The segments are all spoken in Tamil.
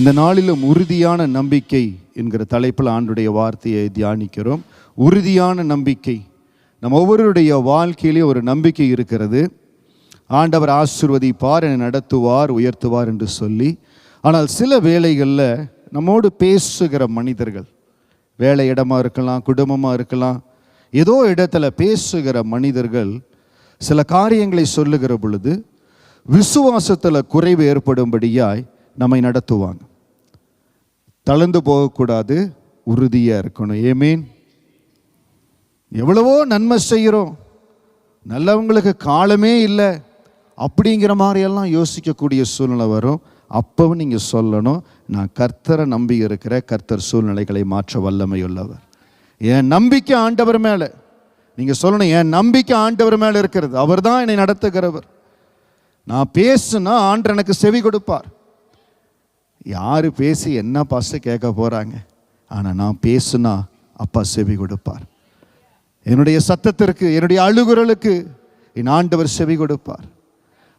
இந்த நாளிலும் உறுதியான நம்பிக்கை என்கிற தலைப்பில் ஆண்டுடைய வார்த்தையை தியானிக்கிறோம். உறுதியான நம்பிக்கை. நம்ம ஒவ்வொருடைய வாழ்க்கையிலேயும் ஒரு நம்பிக்கை இருக்கிறது. ஆண்டவர் ஆசீர்வதிப்பார், என்னை நடத்துவார், உயர்த்துவார் என்று சொல்லி. ஆனால் சில வேளைகளில் நம்மோடு பேசுகிற மனிதர்கள், வேலை இடமா இருக்கலாம், குடும்பமாக இருக்கலாம், ஏதோ இடத்துல பேசுகிற மனிதர்கள் சில காரியங்களை சொல்லுகிற பொழுது விசுவாசத்தில் குறைவு ஏற்படும்படியாய் நம்மை நடத்துவாங்க. தளர்ந்து போகக்கூடாது, உறுதியாக இருக்கணும். ஏமேன். எவ்வளவோ நன்மை செய்கிறோம், நல்லவங்களுக்கு காலமே இல்லை அப்படிங்கிற மாதிரியெல்லாம் யோசிக்கக்கூடிய சூழ்நிலை வரும். அப்பவும் நீங்கள் சொல்லணும், நான் கர்த்தரை நம்பி இருக்கிற, கர்த்தர் சூழ்நிலைகளை மாற்ற வல்லமை உள்ளவர். என் நம்பிக்கை ஆண்டவர் மேலே. நீங்கள் சொல்லணும், என் நம்பிக்கை ஆண்டவர் மேலே இருக்கிறது, அவர் தான் என்னை நடத்துகிறவர். நான் பேசுனா ஆண்டவர் எனக்கு செவி கொடுப்பார். யார் பேசி என்ன பாச கேட்க போகிறாங்க, ஆனால் நான் பேசுனா அப்பா செவி கொடுப்பார். என்னுடைய சத்தத்திற்கு, என்னுடைய அழுகுரலுக்கு என் ஆண்டவர் செவி கொடுப்பார்.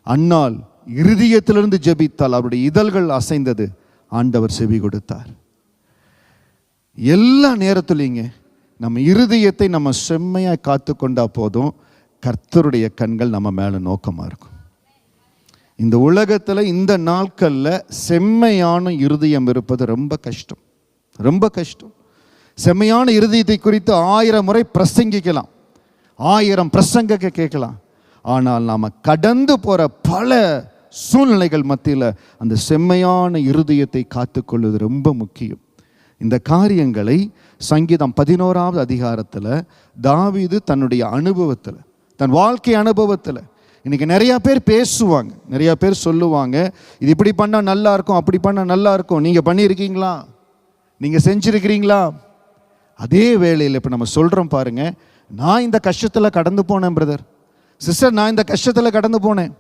அன்னால் இருதயத்திலிருந்து ஜெபித்தால் அவருடைய இதழ்கள் அசைந்தது, ஆண்டவர் செவி கொடுத்தார். எல்லா நேரத்துலைங்க நம்ம இருதயத்தை நம்ம செம்மையாக காத்து கொண்டா போதும், கர்த்தருடைய கண்கள் நம்ம மேலே நோக்கமாக இருக்கும். இந்த உலகத்தில் இந்த நாட்களில் செம்மையான இருதயம் இருப்பது ரொம்ப கஷ்டம், ரொம்ப கஷ்டம். செம்மையான இருதயத்தை குறித்து 1000 முறை பிரசங்கிக்கலாம், 1000 பிரசங்க கேட்கலாம். ஆனால் நாம் கடந்து போகிற பல சூழ்நிலைகள் மத்தியில் அந்த செம்மையான இருதயத்தை காத்துக்கொள்வது ரொம்ப முக்கியம். இந்த காரியங்களை சங்கீதம் 11ஆவது அதிகாரத்தில் தாவீது தன்னுடைய அனுபவத்தில், தன் வாழ்க்கை அனுபவத்தில், இன்றைக்கி நிறையா பேர் பேசுவாங்க, நிறையா பேர் சொல்லுவாங்க, இது இப்படி பண்ணால் நல்லா இருக்கும், அப்படி பண்ணால் நல்லா இருக்கும். நீங்கள் பண்ணியிருக்கீங்களா? நீங்கள் செஞ்சுருக்கிறீங்களா? அதே வேளையில் இப்போ நம்ம சொல்கிறோம் பாருங்கள், நான் இந்த கஷ்டத்தில் கடந்து போனேன் பிரதர், சிஸ்டர், நான் இந்த கஷ்டத்தில் கடந்து போனேன்,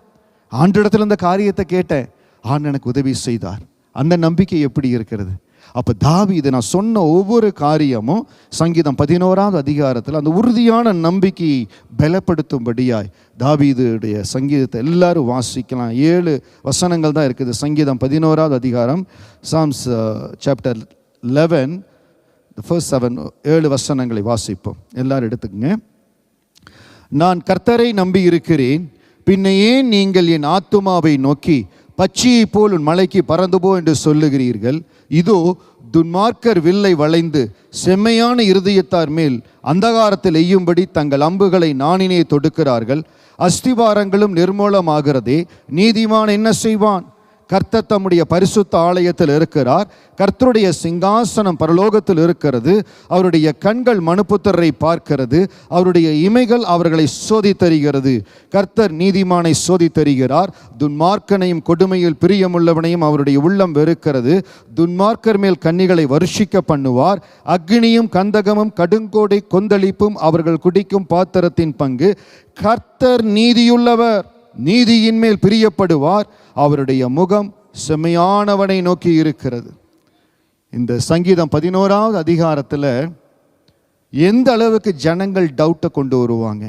ஆண்டிடத்தில் இந்த காரியத்தை கேட்டேன், ஆண்டு எனக்கு உதவி செய்தார். அந்த நம்பிக்கை எப்படி இருக்கிறது? அப்போ தாவீது நான் சொன்ன ஒவ்வொரு காரியமும் சங்கீதம் 11ஆவது அதிகாரத்தில் அந்த உறுதியான நம்பிக்கையை பலப்படுத்தும்படியாய் தாவீதுடைய சங்கீதத்தை எல்லாரும் வாசிக்கலாம். 7 வசனங்கள் தான் இருக்குது. சங்கீதம் 11ஆவது அதிகாரம், சாம்ஸ் சாப்டர் 11, ஃபர்ஸ்ட் 7 வசனங்களை வாசிப்போம். எல்லாரும் எடுத்துக்கங்க. நான் கர்த்தரை நம்பி இருக்கிறேன், பின்ன ஏன் நீங்கள் என் ஆத்துமாவை நோக்கி பட்சியை போல் உன் மலைக்கு பறந்து போ என்று சொல்லுகிறீர்கள்? இதோ துன்மார்க்கர் வில்லை வளைந்து செம்மையான இருதயத்தார் மேல் அந்தகாரத்தில் எய்யும்படி தங்கள் அம்புகளை நாணினே தொடுக்கிறார்கள். அஸ்திவாரங்களும் நிர்மூலமாகிறதே, நீதிமான் என்ன செய்வான்? கர்த்தர் தம்முடைய பரிசுத்த ஆலயத்தில் இருக்கிறார், கர்த்தருடைய சிங்காசனம் பரலோகத்தில் இருக்கிறது. அவருடைய கண்கள் மனுபுத்திரரை பார்க்கிறது, அவருடைய இமைகள் அவர்களை சோதித்தறிகிறது. கர்த்தர் நீதிமானை சோதித்தறிகிறார், துன்மார்க்கனையும் கொடுமையில் பிரியமுள்ளவனையும் அவருடைய உள்ளம் வெறுக்கிறது. துன்மார்க்கர் மேல் கன்னிகளை வருஷிக்க பண்ணுவார், அக்னியும் கந்தகமும் கடுங்கோடை கொந்தளிப்பும் அவர்கள் குடிக்கும் பாத்திரத்தின் பங்கு. கர்த்தர் நீதியுள்ளவர், நீதியின் மேல் பிரியப்படுவார், அவருடைய முகம் செம்மையானவனை நோக்கி இருக்கிறது. இந்த சங்கீதம் 11ஆவது அதிகாரத்தில் எந்த அளவுக்கு ஜனங்கள் டவுட்டை கொண்டு வருவாங்க,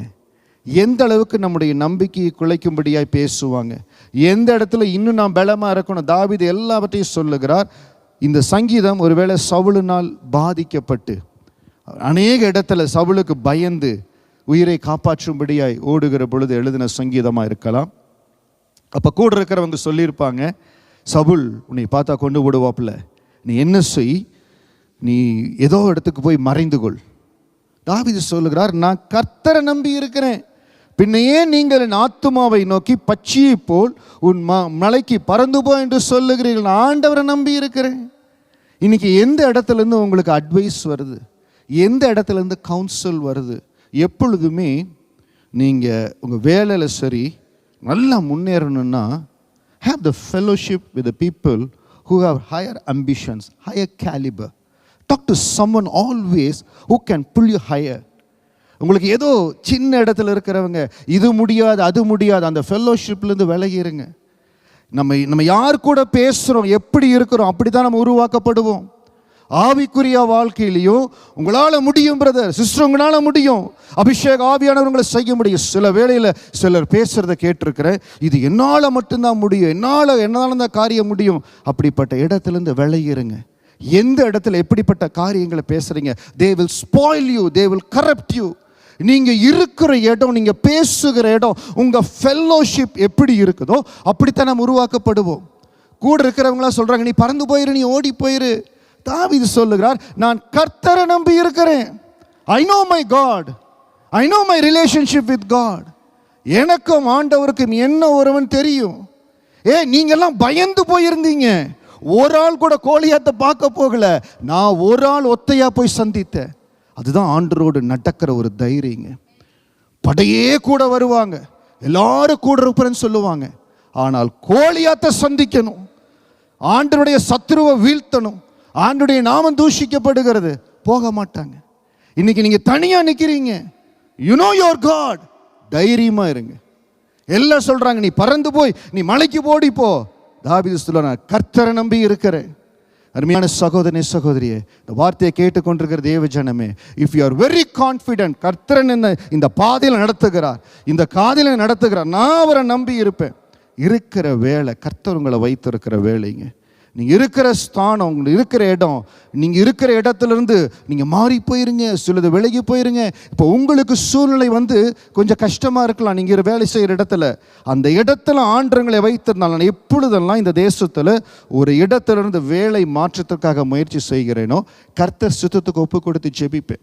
எந்த அளவுக்கு நம்முடைய நம்பிக்கையை குலைக்கும்படியாய் பேசுவாங்க, எந்த இடத்துல இன்னும் நாம் பலமாக இருக்கணும், தாவீது எல்லாவற்றையும் சொல்லுகிறார். இந்த சங்கீதம் ஒருவேளை சவுலினால் பாதிக்கப்பட்டு அநேக இடத்துல சவுலுக்கு பயந்து உயிரை காப்பாற்றும்படியாய் ஓடுகிற பொழுது எழுதின சங்கீதமாக இருக்கலாம். அப்போ கூட இருக்கிறவங்க சொல்லியிருப்பாங்க, சவுல் உன்னை பார்த்தா கொண்டு விடுவாப்புல, நீ என்ன செய், நீ ஏதோ இடத்துக்கு போய் மறைந்து கொள். தாவீது சொல்லுகிறார், நான் கர்த்தரை நம்பி இருக்கிறேன், பின்ன ஏன் நீங்கள் என் ஆத்துமாவை நோக்கி பட்சியை போல் உன் மலைக்கு பறந்து போ என்று சொல்லுகிறீர்கள்? நான் ஆண்டவரை நம்பி இருக்கிறேன். இன்னைக்கு எந்த இடத்துலேருந்து உங்களுக்கு அட்வைஸ் வருது, எந்த இடத்துலேருந்து கவுன்சில் வருது? எப்பொழுதுமே நீங்கள் உங்கள் வேலையில் சரி நல்லா முன்னேறணும்னா, have the fellowship with the people who have higher ambitions, higher caliber. Talk to someone always who can pull you higher. உங்களுக்கு ஏதோ சின்ன இடத்துல இருக்கிறவங்க, இது முடியாது அது முடியாது, அந்த ஃபெல்லோஷிப்லேருந்து விலகிருங்க. நம்ம யார் கூட பேசுகிறோம், எப்படி இருக்கிறோம், அப்படி தான் நம்ம உருவாக்கப்படுவோம். ஆவிக்குரிய வாழ்க்கையிலையும் உங்களால் முடியும் பிரதர், சிஸ்டர், உங்களால் முடியும். அபிஷேக ஆவியானவர் உங்களை செய்ய முடியும். சில வேளையில் சிலர் பேசுகிறத கேட்டிருக்கிறேன், இது என்னால் மட்டும்தான் முடியும், என்னால் தான் காரியம் முடியும். அப்படிப்பட்ட இடத்துலேருந்து விளையிருங்க. எந்த இடத்துல எப்படிப்பட்ட காரியங்களை பேசுகிறீங்க, they will spoil you, they will corrupt you. நீங்கள் இருக்கிற இடம், நீங்கள் பேசுகிற இடம், உங்கள் ஃபெல்லோஷிப் எப்படி இருக்குதோ அப்படித்தான் நம்ம உருவாக்கப்படுவோம். கூட இருக்கிறவங்களாம் சொல்கிறாங்க, நீ பறந்து போயிரு, நீ ஓடி போயிரு. தாவீது சொல்லுகிறார், நான் கர்த்தரை நம்பி இருக்கிறேன். I know my God, I know my relationship with God. எனக்கும் ஆண்டவருக்கும் என்ன ஒருவன் தெரியும். நீங்கெல்லாம் பயந்து போயிருந்தீங்க. ஒரு ஆள் கூட கோலியாத்தை பார்க்க போகல, நான் ஒரு ஆள் ஒத்தையா போய் சந்தித்தேன். அதுதான் ஆண்டவரோடு நடக்கிற ஒரு தைரியங்க. படையே கூட வருவாங்க, எல்லாரும் கூட இருப்பேன்னு சொல்லுவாங்க. ஆனால் கோலியாத்தை சந்திக்கணும், ஆண்டவருடைய சத்துருவை வீழ்த்தணும், ஆண்டவருடைய நாமம் தூஷிக்கப்படுகிறது, போக மாட்டாங்க. இன்னைக்கு நீங்க தனியா நிக்கிறீங்க, யூ நோ யுவர் காட், தைரியமா இருங்க. எல்லாம் சொல்றாங்க, நீ பறந்து போய் நீ மலைக்கு போடி போ. தாவீது சொல்றான், கர்த்தரை நம்பி இருக்கிறேன். அருமையான சகோதரனே, சகோதரியே, இந்த வார்த்தையை கேட்டுக்கொண்டிருக்கிற தேவ ஜனமே, if you are very confident, கர்த்தரன் இந்த பாதையில் நடத்துகிறார், இந்த காதில் நடத்துகிறார், நான் அவரை நம்பி இருப்பேன். இருக்கிற வேலை, கர்த்தர் உங்களை வைத்திருக்கிற வேலைங்க. நீங்கள் இருக்கிற ஸ்தானம், உங்களுக்கு இருக்கிற இடம், நீங்கள் இருக்கிற இடத்துலேருந்து நீங்கள் மாறி போயிருங்க, சிலது விலகி போயிருங்க. இப்போ உங்களுக்கு சூழ்நிலை கொஞ்சம் கஷ்டமாக இருக்கலாம். நீங்கள் வேலை செய்கிற இடத்துல, அந்த இடத்துல ஆண்டவங்களை வைத்திருந்தால், நான் எப்பொழுதெல்லாம் இந்த தேசத்தில் ஒரு இடத்துலேருந்து வேலை மாற்றத்திற்காக முயற்சி செய்கிறேனோ, கர்த்தர் சுத்தத்துக்கு ஒப்பு கொடுத்து ஜெபிப்பேன்.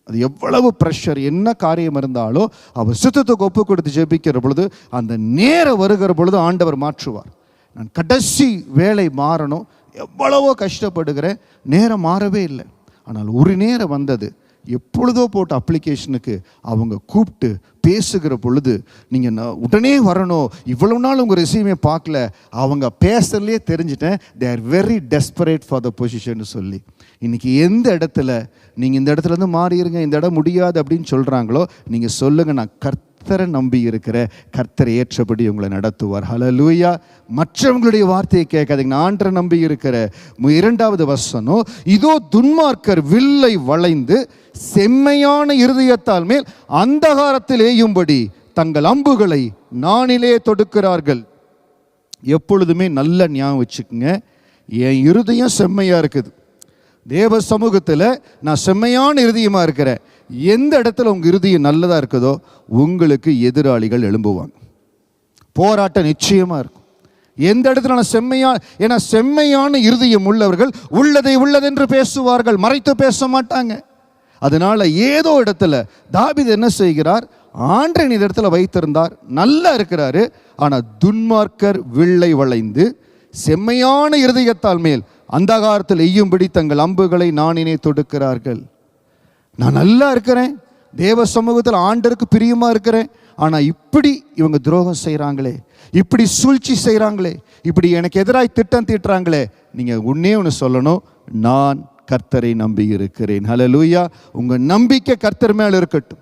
அது எவ்வளவு ப்ரெஷர், என்ன காரியம் இருந்தாலும் அவர் சுத்தத்துக்கு ஒப்பு கொடுத்து ஜெபிக்கிற பொழுது, அந்த நேரம் வருகிற பொழுது ஆண்டவர் மாற்றுவார். நான் கடைசி வேலை மாறணும், எவ்வளவோ கஷ்டப்படுகிறேன், நேரம் மாறவே இல்லை. ஆனால் ஒரு நேரம் வந்தது, எப்பொழுதோ போட்ட அப்ளிகேஷனுக்கு அவங்க கூப்பிட்டு பேசுகிற பொழுது, நீங்கள் உடனே வரணும், இவ்வளோ நாள் உங்கள் ரெஸ்யூமே பார்க்கல, அவங்க பேசுறதுலேயே தெரிஞ்சிட்டேன், they are very desperate for the position சொல்லி. இன்றைக்கி எந்த இடத்துல நீங்கள் இந்த இடத்துலேருந்து மாறிடுங்க, இந்த இடம் முடியாது அப்படின்னு சொல்கிறாங்களோ, நீங்கள் சொல்லுங்கள், நான் கர்த்தரை நம்பி இருக்கிற, கர்த்தரை ஏற்றபடி உங்களை நடத்துவார். ஹல்லேலூயா. மற்றவங்களுடைய வார்த்தையை கேட்காதீங்க, நான் ஆண்டரை நம்பி இருக்கிற. 2வது வசனம், இதோ துன்மார்க்கர் வில்லை வளைந்து செம்மையான இருதயத்தால் மேல் அந்தகாரத்தில் ஏயும்படி தங்கள் அம்புகளை நானிலே தொடுக்கிறார்கள். எப்பொழுதுமே நல்ல ஞாபகம் வச்சுக்கோங்க, என் இருதயம் செம்மையாக இருக்குது, தேவ சமூகத்தில் நான் செம்மையான இருதயமாக இருக்கிறேன். எந்த இடத்துல உங்கள் இருதயம் நல்லதாக இருக்குதோ உங்களுக்கு எதிராளிகள் எழும்புவாங்க, போராட்டம் நிச்சயமாக இருக்கும். எந்த இடத்துல நான் ஏன்னா செம்மையான இருதயம் உள்ளவர்கள் உள்ளதை உள்ளதென்று பேசுவார்கள், மறைத்து பேச மாட்டாங்க. அதனால ஏதோ இடத்துல தாவீது என்ன செய்கிறார், ஆண்டவன் இந்த இடத்துல வைத்திருந்தார், நல்லா இருக்கிறாரு. ஆனால் துன்மார்க்கர் வில்லை வளைந்து செம்மையான இருதயத்தால் மேல் அந்தகாரத்தில் எய்யும்படி தங்கள் அம்புகளை நானினே தொடுக்கிறார்கள். நான் நல்லா இருக்கிறேன், தேவ சமூகத்தில் ஆண்டருக்கு பிரியமாக இருக்கிறேன், ஆனால் இப்படி இவங்க துரோகம் செய்கிறாங்களே, இப்படி சூழ்ச்சி செய்கிறாங்களே, இப்படி எனக்கு எதிராக திட்டம் தீட்டுறாங்களே. நீங்கள் ஒன்று சொல்லணும், நான் கர்த்தரை நம்பி இருக்கிறேன். ஹல்லேலூயா. உங்கள் நம்பிக்கை கர்த்தர் மேல் இருக்கட்டும்,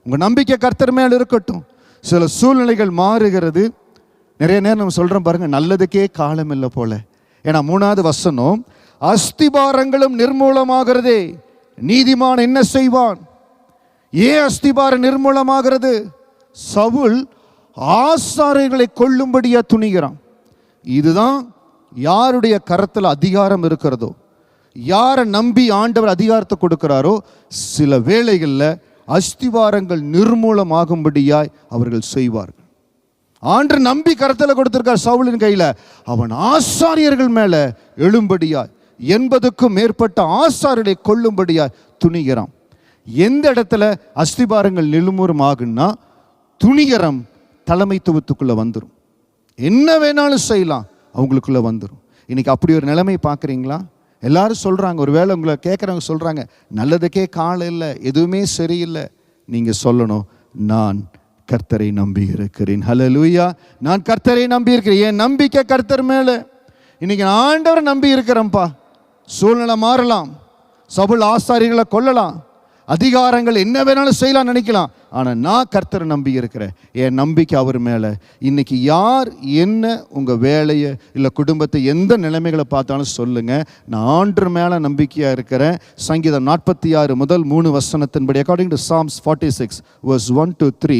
உங்கள் நம்பிக்கை கர்த்தர் மேல் இருக்கட்டும். சில சூழ்நிலைகள் மாறுகிறது, நிறைய நேரம் நம்ம சொல்கிறோம் பாருங்கள், நல்லதுக்கே காலம் இல்லை போல. ஏன்னா 3வது வசனம், அஸ்திபாரங்களும் நிர்மூலமாகிறதே, நீதிமான் என்ன செய்வான்? ஏன் அஸ்திபாரம் நிர்மூலமாகிறது? சவுல் ஆசாரியர்களை கொல்லும்படியா துணிகிறான். இதுதான் யாருடைய கரத்தில் அதிகாரம் இருக்கிறதோ, யாரை நம்பி ஆண்டவர் அதிகாரத்தை கொடுக்கிறாரோ, சில வேளைகளில் அஸ்திவாரங்கள் நிர்மூலமாகும்படியாய் அவர்கள் செய்வார்கள். ஆண்டு நம்பி கரத்தில் கொடுத்திருக்கார் சவுலின் கையில், அவன் ஆசாரியர்கள் மேலே எழும்படியாய் 80க்கும் மேற்பட்ட ஆசாரியர்களை கொல்லும்படியாய் துணிகிறான். எந்த இடத்துல அஸ்திபாரங்கள் நிர்மூலம் ஆகுன்னா, துணிகரம் தலைமைத்துவத்துக்குள்ளே வந்துடும், என்ன வேணாலும் செய்யலாம், அவங்களுக்குள்ளே வந்துடும். இன்னைக்கு அப்படி ஒரு நிலைமை பார்க்குறீங்களா? எல்லாரும் சொல்கிறாங்க, ஒரு வேளை உங்களை கேட்குறவங்க சொல்கிறாங்க, நல்லதுக்கே காலம் இல்லை, எதுவுமே சரியில்லை. நீங்கள் சொல்லணும், நான் கர்த்தரை நம்பி இருக்கிறேன். ஹல்லேலூயா. நான் கர்த்தரை நம்பி இருக்கிறேன், என் நம்பிக்கை கர்த்தர் மேலே. இன்னைக்கு நான் ஆண்டவரை நம்பி இருக்கிறேன்ப்பா. சூழ்நிலை மாறலாம், சவுல் ஆசாரியர்களை கொல்லலாம், அதிகாரங்கள் என்ன வேணாலும் செய்யலாம் நினைக்கலாம். ஆனால் நான் கர்த்தரை நம்பி இருக்கிறேன். என் நம்பிக்கை அவர் மேலே. இன்னைக்கு யார் என்ன உங்கள் வேலையை இல்லை குடும்பத்தை எந்த நிலைமைகளை பார்த்தாலும் சொல்லுங்கள், நான் ஆண்டவர் மேலே நம்பிக்கையாக இருக்கிறேன். சங்கீதம் 46 முதல் 3 வசனத்தின்படி, according to Psalms 46 verse 1 to 3,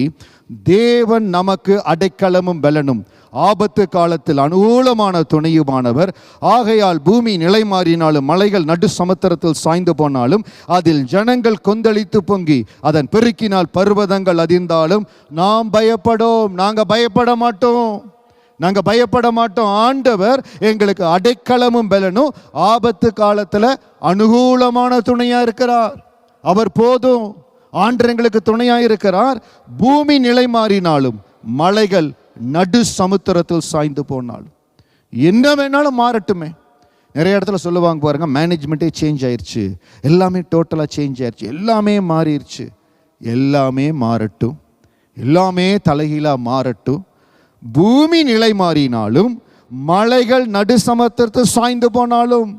தேவன் நமக்கு அடைக்கலமும் பலனும் ஆபத்து காலத்தில் அனுகூலமான துணையுமானவர். ஆகையால் பூமி நிலை மாறினாலும் மலைகள் நடு சமுத்திரத்தில் சாய்ந்து போனாலும் அதில் ஜனங்கள் கொந்தளித்து பொங்கி அதன் பெருக்கினால் பர்வதங்கள் அதிர்ந்தாலும் நாம் பயப்படோம். நாங்கள் பயப்பட மாட்டோம். ஆண்டவர் எங்களுக்கு அடைக்கலமும் பலனும் ஆபத்து காலத்தில் அனுகூலமான துணையா இருக்கிறார். அவர் போதும். ஆண்டவர் எங்களுக்கு துணையாக இருக்கிறார். பூமி நிலை மாறினாலும் மலைகள் நடு சமுத்திரத்தில் சாய்ந்து போனாலும் என்ன வேணாலும் மாறட்டுமே. நிறைய இடத்துல சொல்லுவாங்க பாருங்க, மேனேஜ்மெண்ட்டே சேஞ்ச் ஆயிடுச்சு, எல்லாமே டோட்டலாக சேஞ்ச் ஆயிடுச்சு, எல்லாமே மாறிடுச்சு. எல்லாமே மாறட்டும், எல்லாமே தலைகீழாக மாறட்டும். பூமி நிலை மாறினாலும் மலைகள் நடு சமுத்திரத்தில் சாய்ந்து போனாலும்,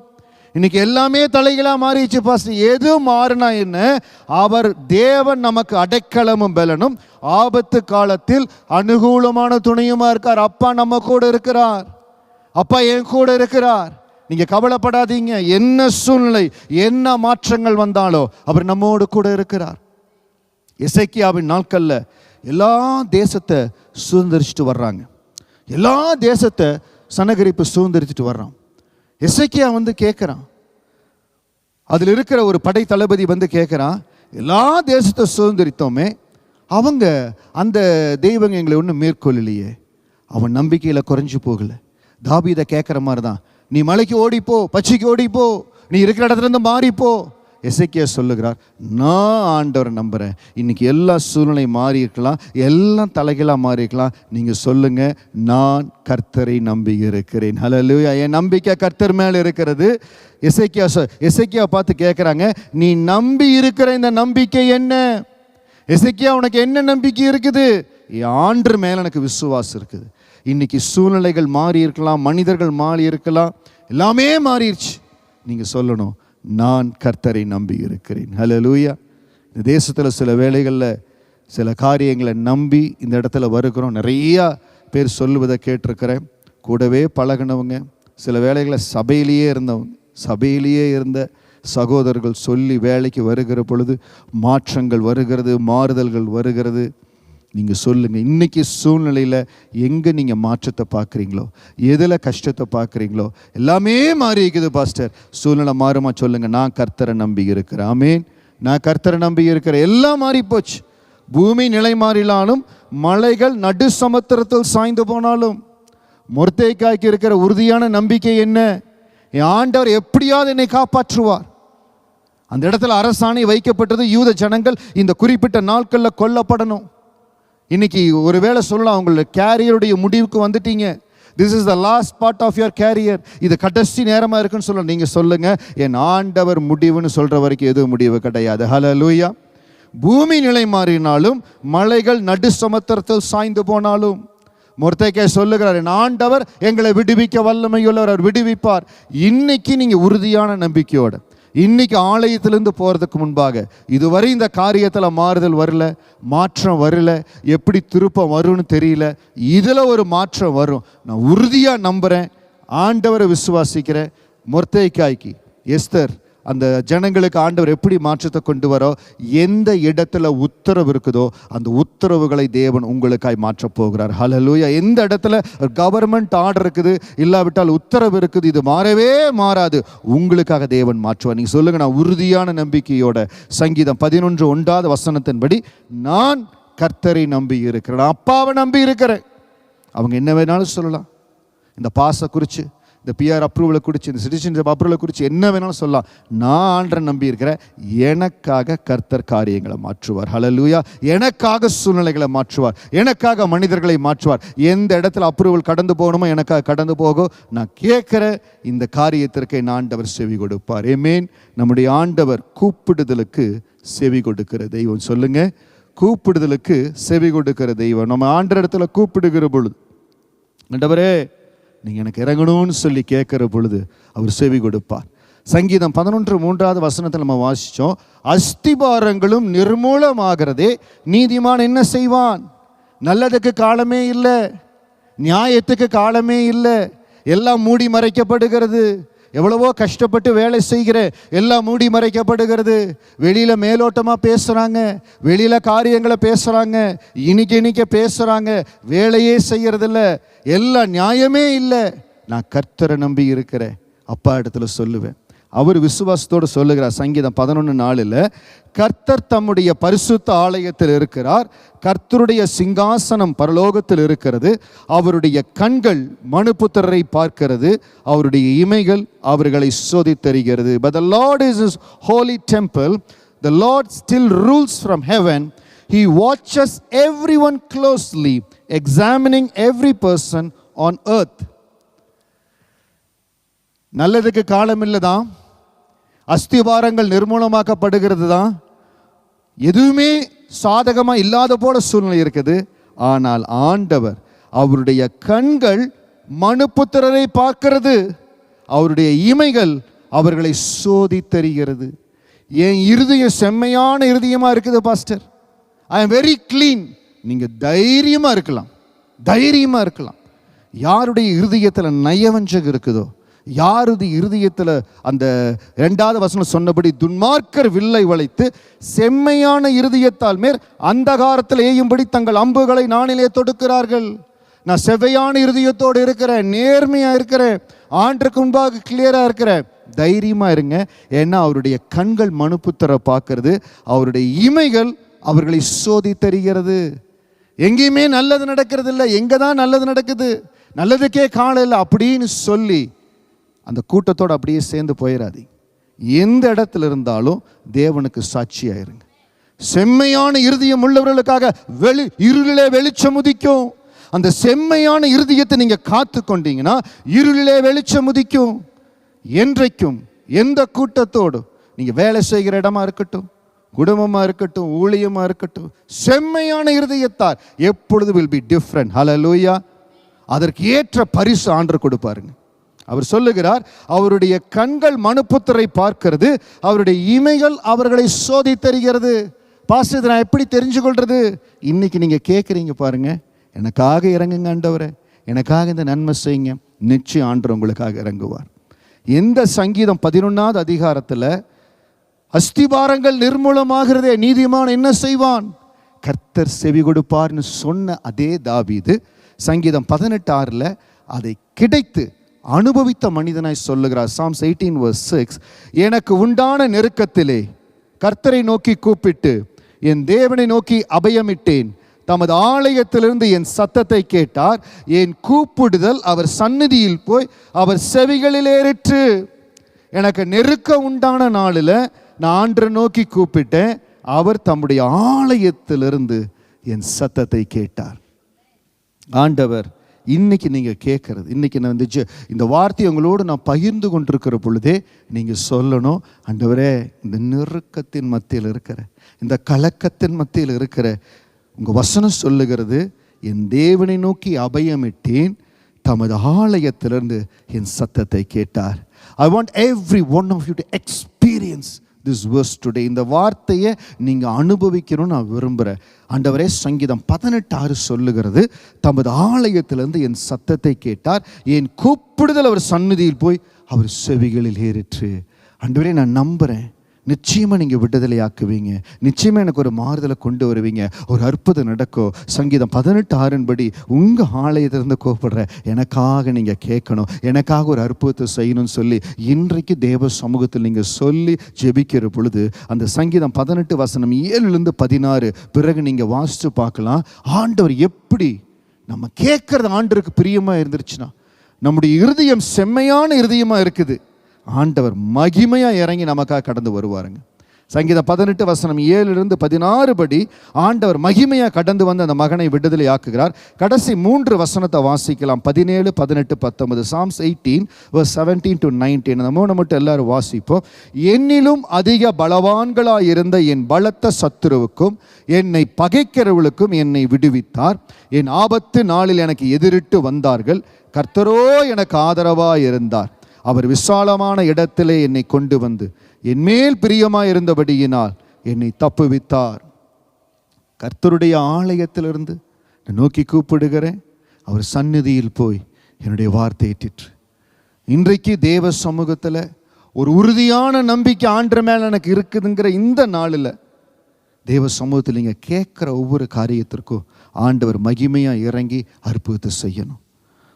இன்னைக்கு எல்லாமே தலைகளாக மாறிடுச்சு பாஸ்டர். எது மாறினா என்ன? அவர் தேவன் நமக்கு அடைக்கலமும் பலனும் ஆபத்து காலத்தில் அனுகூலமான துணையுமா இருக்கார். அப்பா நம்ம கூட இருக்கிறார். அப்பா என் கூட இருக்கிறார். நீங்க கவலைப்படாதீங்க. என்ன சூழ்நிலை, என்ன மாற்றங்கள் வந்தாலோ அவர் நம்மோடு கூட இருக்கிறார். எசேக்கியாவின் நாட்கள்ல எல்லா தேசத்தை சுதந்திரிச்சுட்டு வர்றாங்க. எல்லா தேசத்தை சனகரிப்பு சுதந்திரிச்சுட்டு வர்றான். எசேக்கியா கேட்குறான். அதில் இருக்கிற ஒரு படை தளபதி கேட்குறான், எல்லா தேசத்தை சுதந்திரித்தோமே, அவங்க அந்த தெய்வங்க எங்களை ஒன்றும் மேற்கொள்ளலையே. அவன் நம்பிக்கையில் குறைஞ்சி போகல. தாவீதை கேட்குற மாதிரி தான், நீ மலைக்கு ஓடிப்போ, பச்சைக்கு ஓடிப்போ, நீ இருக்கிற இடத்துல இருந்து மாறிப்போ. எசேக்கியா சொல்லுகிறார், நான் ஆண்டவரை நம்புகிறேன். இன்னைக்கு எல்லா சூழ்நிலை மாறி இருக்கலாம், எல்லாம் தலைகளாக மாறி இருக்கலாம். நீங்கள் சொல்லுங்க, நான் கர்த்தரை நம்பி இருக்கிறேன். ஹல்லேலூயா. என் நம்பிக்கை கர்த்தர் மேலே இருக்கிறது. எசேக்கியா பார்த்து கேட்குறாங்க, நீ நம்பி இருக்கிற இந்த நம்பிக்கை என்ன? எசேக்கியா, உனக்கு என்ன நம்பிக்கை இருக்குது? என் ஆண்டவர் மேலே எனக்கு விசுவாசம் இருக்குது. இன்னைக்கு சூழ்நிலைகள் மாறி இருக்கலாம், மனிதர்கள் மாறி இருக்கலாம், எல்லாமே மாறிடுச்சு. நீங்கள் சொல்லணும், நான் கர்த்தரை நம்பி இருக்கிறேன். ஹல்லேலூயா. இந்த தேசத்தில் சில வேளைகளில் சில காரியங்களை நம்பி இந்த இடத்துல வருகிறோம். நிறையா பேர் சொல்லுவதை கேட்டிருக்கிறேன். கூடவே பழகினவங்க, சில வேளைகளில் சபையிலேயே இருந்த சகோதரர்கள் சொல்லி வேலைக்கு வருகிற பொழுது மாற்றங்கள் வருகிறது, மாறுதல்கள் வருகிறது. நீங்கள் சொல்லுங்கள், இன்றைக்கி சூழ்நிலையில் எங்கே நீங்கள் மாற்றத்தை பார்க்குறீங்களோ, எதில் கஷ்டத்தை பார்க்குறீங்களோ, எல்லாமே மாறி இருக்குது பாஸ்டர். சூழ்நிலை மாறுமா? சொல்லுங்கள், நான் கர்த்தரை நம்பி இருக்கிறேன். ஆமேன். நான் கர்த்தரை நம்பி இருக்கிறேன். எல்லாம் மாறி போச்சு. பூமி நிலை மாறினாலும் மலைகள் நடு சமுத்திரத்தில் சாய்ந்து போனாலும் மொர்தெகாய்க்கு இருக்கிற உறுதியான நம்பிக்கை என்ன? என் ஆண்டவர் எப்படியாவது என்னை காப்பாற்றுவார். அந்த இடத்துல அரசாணை வைக்கப்பட்டது, யூத ஜனங்கள் இந்த குறிப்பிட்ட நாட்களில் கொல்லப்படணும். இன்னைக்கு ஒரு வேளை சொல்லலாம், உங்களுடைய கேரியருடைய முடிவுக்கு வந்துட்டீங்க. This is the last part of your career. இது கடைசி நேரமாக இருக்குன்னு சொல்ல நீங்கள் சொல்லுங்க, என் ஆண்டவர் முடிவுன்னு சொல்கிற வரைக்கும் எதுவும் முடிவு கிடையாது. ஹல்லேலூயா. பூமி நிலை மாறினாலும் மலைகள் நடு சமுத்திரத்தில் சாய்ந்து போனாலும் மொர்தெகாய் சொல்லுகிறார், என் ஆண்டவர் எங்களை விடுவிக்க வல்லமையுள்ளவர், அவர் விடுவிப்பார். இன்னைக்கு நீங்கள் உறுதியான நம்பிக்கையோட இன்னைக்கு ஆலயத்திலிருந்து போகிறதுக்கு முன்பாக, இதுவரை இந்த காரியத்தில் மாறுதல் வரல, மாற்றம் வரல, எப்படி திருப்பம் வரும்னு தெரியல, இதில் ஒரு மாற்றம் வரும், நான் உறுதியாக நம்புகிறேன், ஆண்டவரை விசுவாசிக்கிறேன். மொர்தெகாய்க்கு எஸ்தர் அந்த ஜனங்களுக்கு ஆண்டவர் எப்படி மாற்றத்தை கொண்டு வரோ, எந்த இடத்துல உத்தரவு இருக்குதோ அந்த உத்தரவுகளை தேவன் உங்களுக்காய் மாற்றப் போகிறார். ஹல்லேலூயா. எந்த இடத்துல கவர்மெண்ட் ஆர்டர் இருக்குது, இல்லாவிட்டால் உத்தரவு இருக்குது, இது மாறவே மாறாது, உங்களுக்காக தேவன் மாற்றுவார். நீங்கள் சொல்லுங்க, நான் உறுதியான நம்பிக்கையோட சங்கீதம் 11:1 நான் கர்த்தரை நம்பி இருக்கிறேன், அப்பாவை நம்பி இருக்கிறேன். அவங்க என்ன வேணாலும் சொல்லலாம். இந்த பாஸை குறித்து, இந்த பிஆர் அப்ரூவலை குறித்து, இந்த சிட்டிசன்ஷிப் அப்ரூவலை குறித்து என்ன வேணாலும் சொல்லலாம். நான் ஆண்டரை நம்பி இருக்கிறேன். எனக்காக கர்த்தர் காரியங்களை மாற்றுவார். ஹல்லேலூயா. எனக்காக சூழ்நிலைகளை மாற்றுவார், எனக்காக மனிதர்களை மாற்றுவார். எந்த இடத்துல அப்ரூவல் கடந்து போகணுமோ எனக்காக கடந்து போகும். நான் கேட்குற இந்த காரியத்திற்கு என் ஆண்டவர் செவி கொடுப்பார். ஆமென். நம்முடைய ஆண்டவர் கூப்பிடுதலுக்கு செவி கொடுக்கிற தெய்வம். சொல்லுங்க, கூப்பிடுதலுக்கு செவி கொடுக்கிற தெய்வம். நம்ம ஆண்டவர் இடத்துல கூப்பிடுகிற பொழுது, ஆண்டவரே நீங்கள் எனக்கு இறங்கணும்னு சொல்லி கேட்குற பொழுது அவர் செவி கொடுப்பார். சங்கீதம் 11:3 நம்ம வாசிச்சோம், அஸ்திபாரங்களும் நிர்மூலமாகிறதே நீதிமான் என்ன செய்வான்? நல்லதுக்கு காலமே இல்லை, நியாயத்துக்கு காலமே இல்லை, எல்லாம் மூடி மறைக்கப்படுகிறது. எவ்வளவோ கஷ்டப்பட்டு வேலை செய்கிற எல்லாம் மூடி மறைக்கப்படுகிறது. வெளியில் மேலோட்டமாக பேசுகிறாங்க, வெளியில் காரியங்களை பேசுகிறாங்க, இனிக்க பேசுகிறாங்க, வேலையே செய்கிறதில்ல, எல்லாம் நியாயமே இல்லை. நான் கர்த்தரை நம்பி இருக்கிறேன், அப்பா இடத்துல சொல்லுவேன். அவர் விசுவாசத்தோடு சொல்லுகிறார். சங்கீதம் 11:4 கர்த்தர் தம்முடைய பரிசுத்த ஆலயத்தில் இருக்கிறார், கர்த்தருடைய சிங்காசனம் பரலோகத்தில் இருக்கிறது, அவருடைய கண்கள் மனுபுத்திரரை பார்க்கிறது, அவருடைய இமைகள் அவர்களை சோதித்தறிகிறது. But the Lord is his holy temple, the Lord still rules from heaven, he watches everyone closely, examining every person on earth. நல்லதுக்கு காலம் இல்லைதான், அஸ்திவாரங்கள் நிர்மூலமாக்கப்படுகிறது தான், எதுவுமே சாதகமாக இல்லாத போல சூழ்நிலை இருக்குது. ஆனால் ஆண்டவர் அவருடைய கண்கள் மனுபுத்திரரை பார்க்கிறது, அவருடைய இமைகள் அவர்களை சோதித்தறிகிறது. என் இருதயம் செம்மையான இருதயமாக இருக்குது pastor, I am very clean. நீங்கள் தைரியமாக இருக்கலாம், தைரியமாக இருக்கலாம். யாருடைய இருதயத்தில் நயவஞ்சகம் இருக்குதோ, யாருடைய இருதயத்தில் அந்த 2வது வசனம் சொன்னபடி துன்மார்க்கர் வில்லை வளைத்து செம்மையான இருதயத்தால் மேல் அந்தகாரத்தில் ஏயும்படி தங்கள் அம்புகளை நானிலே தொடுக்கிறார்கள். நான் செவ்வையான இருதயத்தோடு இருக்கிறேன், நேர்மையாக இருக்கிறேன், ஆண்டுக்கு முன்பாக கிளியராக இருக்கிறேன். தைரியமாக இருங்க, ஏன்னா அவருடைய கண்கள் மனுபுத்திரரை பார்க்கறது, அவருடைய இமைகள் அவர்களை சோதித்தறிகிறது. எங்கேயுமே நல்லது நடக்கிறது இல்லை, எங்கே தான் நல்லது நடக்குது, நல்லதுக்கே காலம் இல்லை அப்படின்னு சொல்லி அந்த கூட்டத்தோடு அப்படியே சேர்ந்து போயிடாதீங்க. எந்த இடத்துல இருந்தாலும் தேவனுக்கு சாட்சியாயிருங்க. செம்மையான இருதயம் உள்ளவர்களுக்காக இருளிலே வெளிச்சம் உதிக்கும். அந்த செம்மையான இருதயத்தை நீங்க காத்து கொண்டீங்கன்னா இருளிலே வெளிச்சம் உதிக்கும். என்றைக்கும் எந்த கூட்டத்தோடு நீங்க வேலை செய்கிற இடமா இருக்கட்டும், குடும்பமா இருக்கட்டும், ஊழியமா இருக்கட்டும், செம்மையான இருதயத்தார் எப்பொழுது will be different. ஹல்லேலூயா. அதற்கு ஏற்ற பரிசு ஆண்டவர் கொடுப்பாருங்க. அவர் சொல்லுகிறார், அவருடைய கண்கள் மனுபுத்திரரை பார்க்கிறது, அவருடைய இமைகள் அவர்களை சோதித்தறிகிறது. பாஸ்டர், நான் எப்படி தெரிஞ்சு கொள்றது? இன்னைக்கு நீங்க கேட்குறீங்க பாருங்க, எனக்காக இறங்குங்க ஆண்டவரே, எனக்காக இந்த நன்மை செய்யுங்க. நிச்சயம் ஆண்டவர் உங்களுக்காக இறங்குவார். எந்த சங்கீதம் 11வது அதிகாரத்தில் அஸ்திபாரங்கள் நிர்மூலமாகிறதே நீதிமான் என்ன செய்வான்? கர்த்தர் செவி கொடுப்பார்னு சொன்ன அதே தாவீது சங்கீதம் 18:6 அதை கிடைத்து அனுபவித்த மனிதனாய் சொல்லுகிறார். Psalms 18:6 எனக்கு உண்டான நெருக்கத்திலே கர்த்தரை நோக்கி கூப்பிட்டு என் தேவனை நோக்கி அபயமிட்டேன், தமது ஆலயத்திலிருந்து என் சத்தத்தை கேட்டார், என் கூப்பிடுதல் அவர் சந்நிதியில் போய் அவர் செவிகளில் ஏறிற்று. எனக்கு நெருக்க உண்டான நாளில் நான் ஆண்டரை நோக்கி கூப்பிட்டேன், அவர் தம்முடைய ஆலயத்திலிருந்து என் சத்தத்தை கேட்டார். ஆண்டவர் இன்னைக்கு நீங்கள் கேட்குறது, இன்னைக்கு நான் வந்து இந்த வார்த்தையை உங்களோடு நான் பகிர்ந்து கொண்டிருக்கிற பொழுதே நீங்கள் சொல்லணும், ஆண்டவரே இந்த நெருக்கத்தின் மத்தியில் இருக்கிற, இந்த கலக்கத்தின் மத்தியில் இருக்கிற உங்கள் வசனம் சொல்லுகிறது, என் தேவனை நோக்கி அபயமிட்டேன், தமது ஆலயத்திலிருந்து என் சத்தத்தை கேட்டார். I want every one of you to experience this verse today. இந்த வார்த்தையை நீங்கள் அனுபவிக்கணும்னு நான் விரும்புகிறேன். ஆண்டவரே, சங்கீதம் 18:6 சொல்லுகிறது, தமது ஆலயத்திலிருந்து என் சத்தத்தை கேட்டார், என் கூப்பிடுதல் அவர் சந்நிதியில் போய் அவர் செவிகளில் ஏறிற்று. ஆண்டவரே, நான் நம்புகிறேன், நிச்சயமாக நீங்கள் விடுதலை ஆக்குவீங்க, நிச்சயமாக எனக்கு ஒரு மாறுதலை கொண்டு வருவீங்க, ஒரு அற்புதம் நடக்கும். சங்கீதம் 18:6 படி உங்கள் ஆலயத்திலிருந்து கூப்பிடுற, எனக்காக நீங்கள் கேட்கணும், எனக்காக ஒரு அற்புதத்தை செய்யணும்னு சொல்லி இன்றைக்கு தேவ சமூகத்தில் நீங்கள் சொல்லி ஜெபிக்கிற பொழுது அந்த சங்கீதம் 18 வசனம் 7-16 பிறகு நீங்கள் வாசித்து பார்க்கலாம். ஆண்டவர் எப்படி நம்ம கேட்கறது ஆண்டவருக்கு பிரியமாக இருந்துருச்சுன்னா, நம்முடைய இருதயம் செம்மையான இருதயமாக இருக்குது, ஆண்டவர் மகிமையாக இறங்கி நமக்காக கடந்து வருவாருங்க. சங்கீதம் 18 வசனம் 7-16 படி ஆண்டவர் மகிமையாக கடந்து வந்து அந்த மகனை விடுதலை ஆக்குகிறார். கடைசி 3 வசனத்தை வாசிக்கலாம். 17, 18, 19. Psalms 18:17-19. அந்த 3 மட்டும் எல்லாரும் வாசிப்போம். என்னிலும் அதிக பலவான்களாக இருந்த என் பலத்த சத்துருவுக்கும் என்னை பகைக்கிறவர்களுக்கும் என்னை விடுவித்தார். என் ஆபத்து நாளில் எனக்கு எதிரிட்டு வந்தார்கள், கர்த்தரோ எனக்கு ஆதரவாக இருந்தார். அவர் விசாலமான இடத்திலே என்னை கொண்டு வந்து என் மேல் பிரியமாய் இருந்தபடியினால் என்னை தப்புவித்தார். கர்த்தருடைய ஆலயத்திலிருந்து நான் நோக்கி கூப்பிடுகிறேன். அவர் சந்நிதியில் போய் என்னுடைய வார்த்தை ஏற்றிற்று. இன்றைக்கு தேவ சமூகத்தில் ஒரு உறுதியான நம்பிக்கை ஆண்டவர் மேலே எனக்கு இருக்குதுங்கிற இந்த நாளில் தேவ சமூகத்தில் நீங்கள் கேட்குற ஒவ்வொரு காரியத்திற்கும் ஆண்டவர் மகிமையாக இறங்கி அற்புதத்தை செய்யணும்.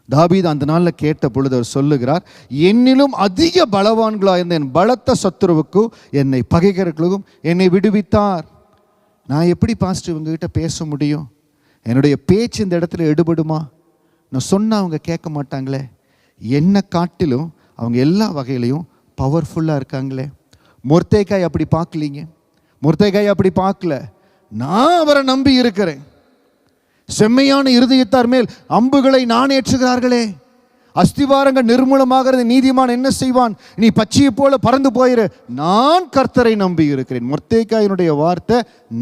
தாவீது அந்த நாளில் கேட்ட பொழுது அவர் சொல்லுகிறார், என்னிலும் அதிக பலவான்களாக இருந்த என் பலத்த சத்துருவுக்கும் என்னை பகைக்கிறவர்களுக்கும் என்னை விடுவித்தார். நான் எப்படி பாஸ்டர் இவங்ககிட்ட பேச முடியும்? என்னுடைய பேச்சு இந்த இடத்துல எடுபடுமா? நான் சொன்னால் அவங்க கேட்க மாட்டாங்களே. என்னை காட்டிலும் அவங்க எல்லா வகையிலையும் பவர்ஃபுல்லாக இருக்காங்களே. மொர்தெகாய் அப்படி பார்க்கலீங்க. மொர்தெகாய் அப்படி பார்க்கல. நான் அவரை நம்பி இருக்கிறேன். செம்மையான இருதயத்தார் மேல் அம்புகளை நான் ஏற்றுகிறார்களே. அஸ்திவாரங்கள் நிர்மூலமாகிறது. நீதிமான் என்ன செய்வான்? நீ பச்சையை போல பறந்து போயிரு. நான் கர்த்தரை நம்பி இருக்கிறேன். மொர்தெகாயினுடைய வார்த்தை,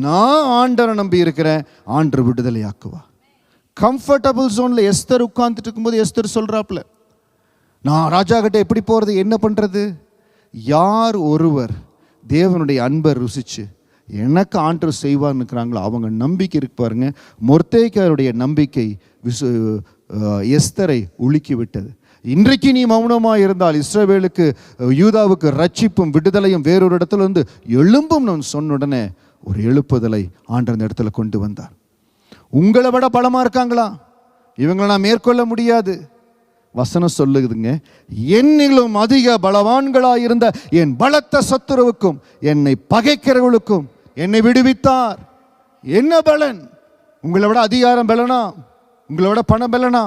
நான் ஆண்டரை நம்பி இருக்கிறேன். ஆண்டர் விடுதலை ஆக்குவா. கம்ஃபர்டபுள் ஜோனில் எஸ்தர் உட்கார்ந்துட்டு இருக்கும்போது எஸ்தர் சொல்கிறாப்புல, நான் ராஜா கிட்ட எப்படி போகிறது, என்ன பண்ணுறது? யார் ஒருவர் தேவனுடைய அன்பை ருசிச்சு எனக்கு ஆண்டவர் செய்வார்னு இருக்கிறாங்களோ அவங்க நம்பிக்கை இருக்கு பாருங்க. மொர்தெகாயுடைய நம்பிக்கை எஸ்தரை உலுக்கி விட்டது. இன்றைக்கு நீ மௌனமாக இருந்தால் இஸ்ரவேலுக்கு யூதாவுக்கு ரட்சிப்பும் விடுதலையும் வேறொரு இடத்துல இருந்து எழும்பும் நான் சொன்ன உடனே ஒரு எழுப்புதலை ஆண்டவர் இந்த இடத்துல கொண்டு வந்தார். உங்களை விட பலமாக இருக்காங்களா? இவங்களை நான் மேற்கொள்ள முடியாது. வசனம் சொல்லுதுங்க, என்னிலும் அதிக பலவான்களாக இருந்த என் பலத்த சத்துருவுக்கும் என்னை பகைக்கிறவர்களுக்கும் என்னை விடுவித்தார். என்ன பலன்? உங்களை விட அதிகாரம் பலனா? உங்களை விட பணம் பலனா?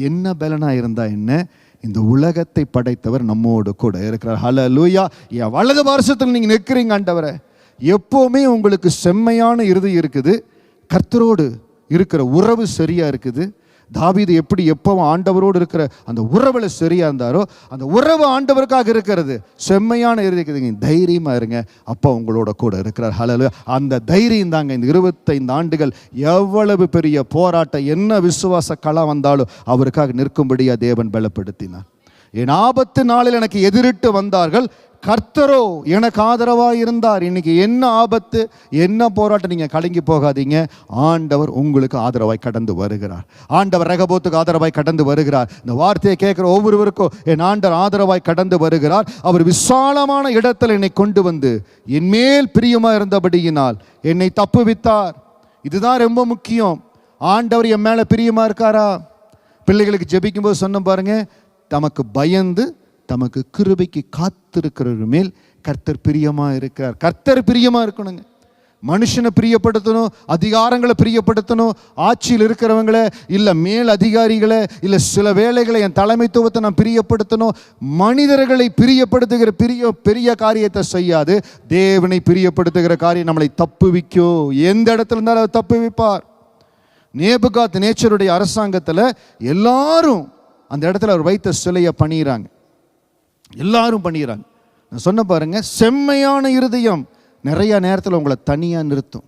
என்ன பலனா இருந்தா என்ன? இந்த உலகத்தை படைத்தவர் நம்மோடு கூட இருக்கிறார். ஹல்லேலூயா. என் வலது பார்சத்தில் நீங்கள் நிற்கிறீங்க ஆண்டவரே. எப்போவுமே உங்களுக்கு செம்மையான இருதயம் இருக்குது. கர்த்தரோடு இருக்கிற உறவு சரியா இருக்குது. தாவீது எப்படி எப்பவும் ஆண்டவரோடு இருக்கிற அந்த உறவில் சரியா இருந்தாரோ அந்த உறவு ஆண்டவருக்காக இருக்கிறது. செம்மையான இருதயம். தைரியமா இருங்க, அப்பா உங்களோட கூட இருக்கிறார். ஹல்லேலூயா. அந்த தைரியம் தாங்க இந்த 25 ஆண்டுகள் எவ்வளவு பெரிய போராட்டம், என்ன விசுவாச களம் வந்தாலும் அவருக்காக நிற்கும்படியா தேவன் பலப்படுத்தினார். என் ஆபத்து நாளில் எனக்கு எதிரிட்டு வந்தார்கள், கர்த்தரோ எனக்கு ஆதரவாக இருந்தார். இன்னைக்கு என்ன ஆபத்து, என்ன போராட்டம், நீங்கள் கலங்கி போகாதீங்க. ஆண்டவர் உங்களுக்கு ஆதரவாய் கடந்து வருகிறார். ஆண்டவர் ரெகோபோத்துக்கு ஆதரவாய் கடந்து வருகிறார். இந்த வார்த்தையை கேட்குற ஒவ்வொருவருக்கும் என் ஆண்டவர் ஆதரவாய் கடந்து வருகிறார். அவர் விசாலமான இடத்தில் என்னை கொண்டு வந்து என் மேல் பிரியமாக இருந்தபடியினால் என்னை தப்புவித்தார். இதுதான் ரொம்ப முக்கியம். ஆண்டவர் என் மேலே பிரியமாக இருக்காரா? பிள்ளைகளுக்கு ஜெபிக்கும் போது சொன்ன பாருங்க, தமக்கு பயந்து தமக்கு கிருபைக்கு காத்திருக்கிற மேல் கர்த்தர் பிரியமா இருக்கிறார். கர்த்தர் பிரியமா இருக்கணுங்க. மனுஷனை பிரியப்படுத்தணும், அதிகாரங்களை பிரியப்படுத்தணும், ஆட்சியில் இருக்கிறவங்களை இல்லை மேல் அதிகாரிகளை இல்லை சில வேலைகளை என் தலைமைத்துவத்தை நான் பிரியப்படுத்தணும். மனிதர்களை பிரியப்படுத்துகிற பெரிய காரியத்தை செய்யாது. தேவனை பிரியப்படுத்துகிற காரியம் நம்மளை தப்புவிக்கோ. எந்த இடத்துல இருந்தாலும் அவர் தப்புவிப்பார். நேபுகாத் நேச்சருடைய அரசாங்கத்தில் எல்லாரும் அந்த இடத்துல அவர் வைத்த சிலையை பணிகிறாங்க. எல்லாரும் பண்ணிடுறாங்க. நான் சொன்ன பாருங்க, செம்மையான இருதயம் நிறைய நேரத்தில் உங்களை தனியாக நிறுத்தும்.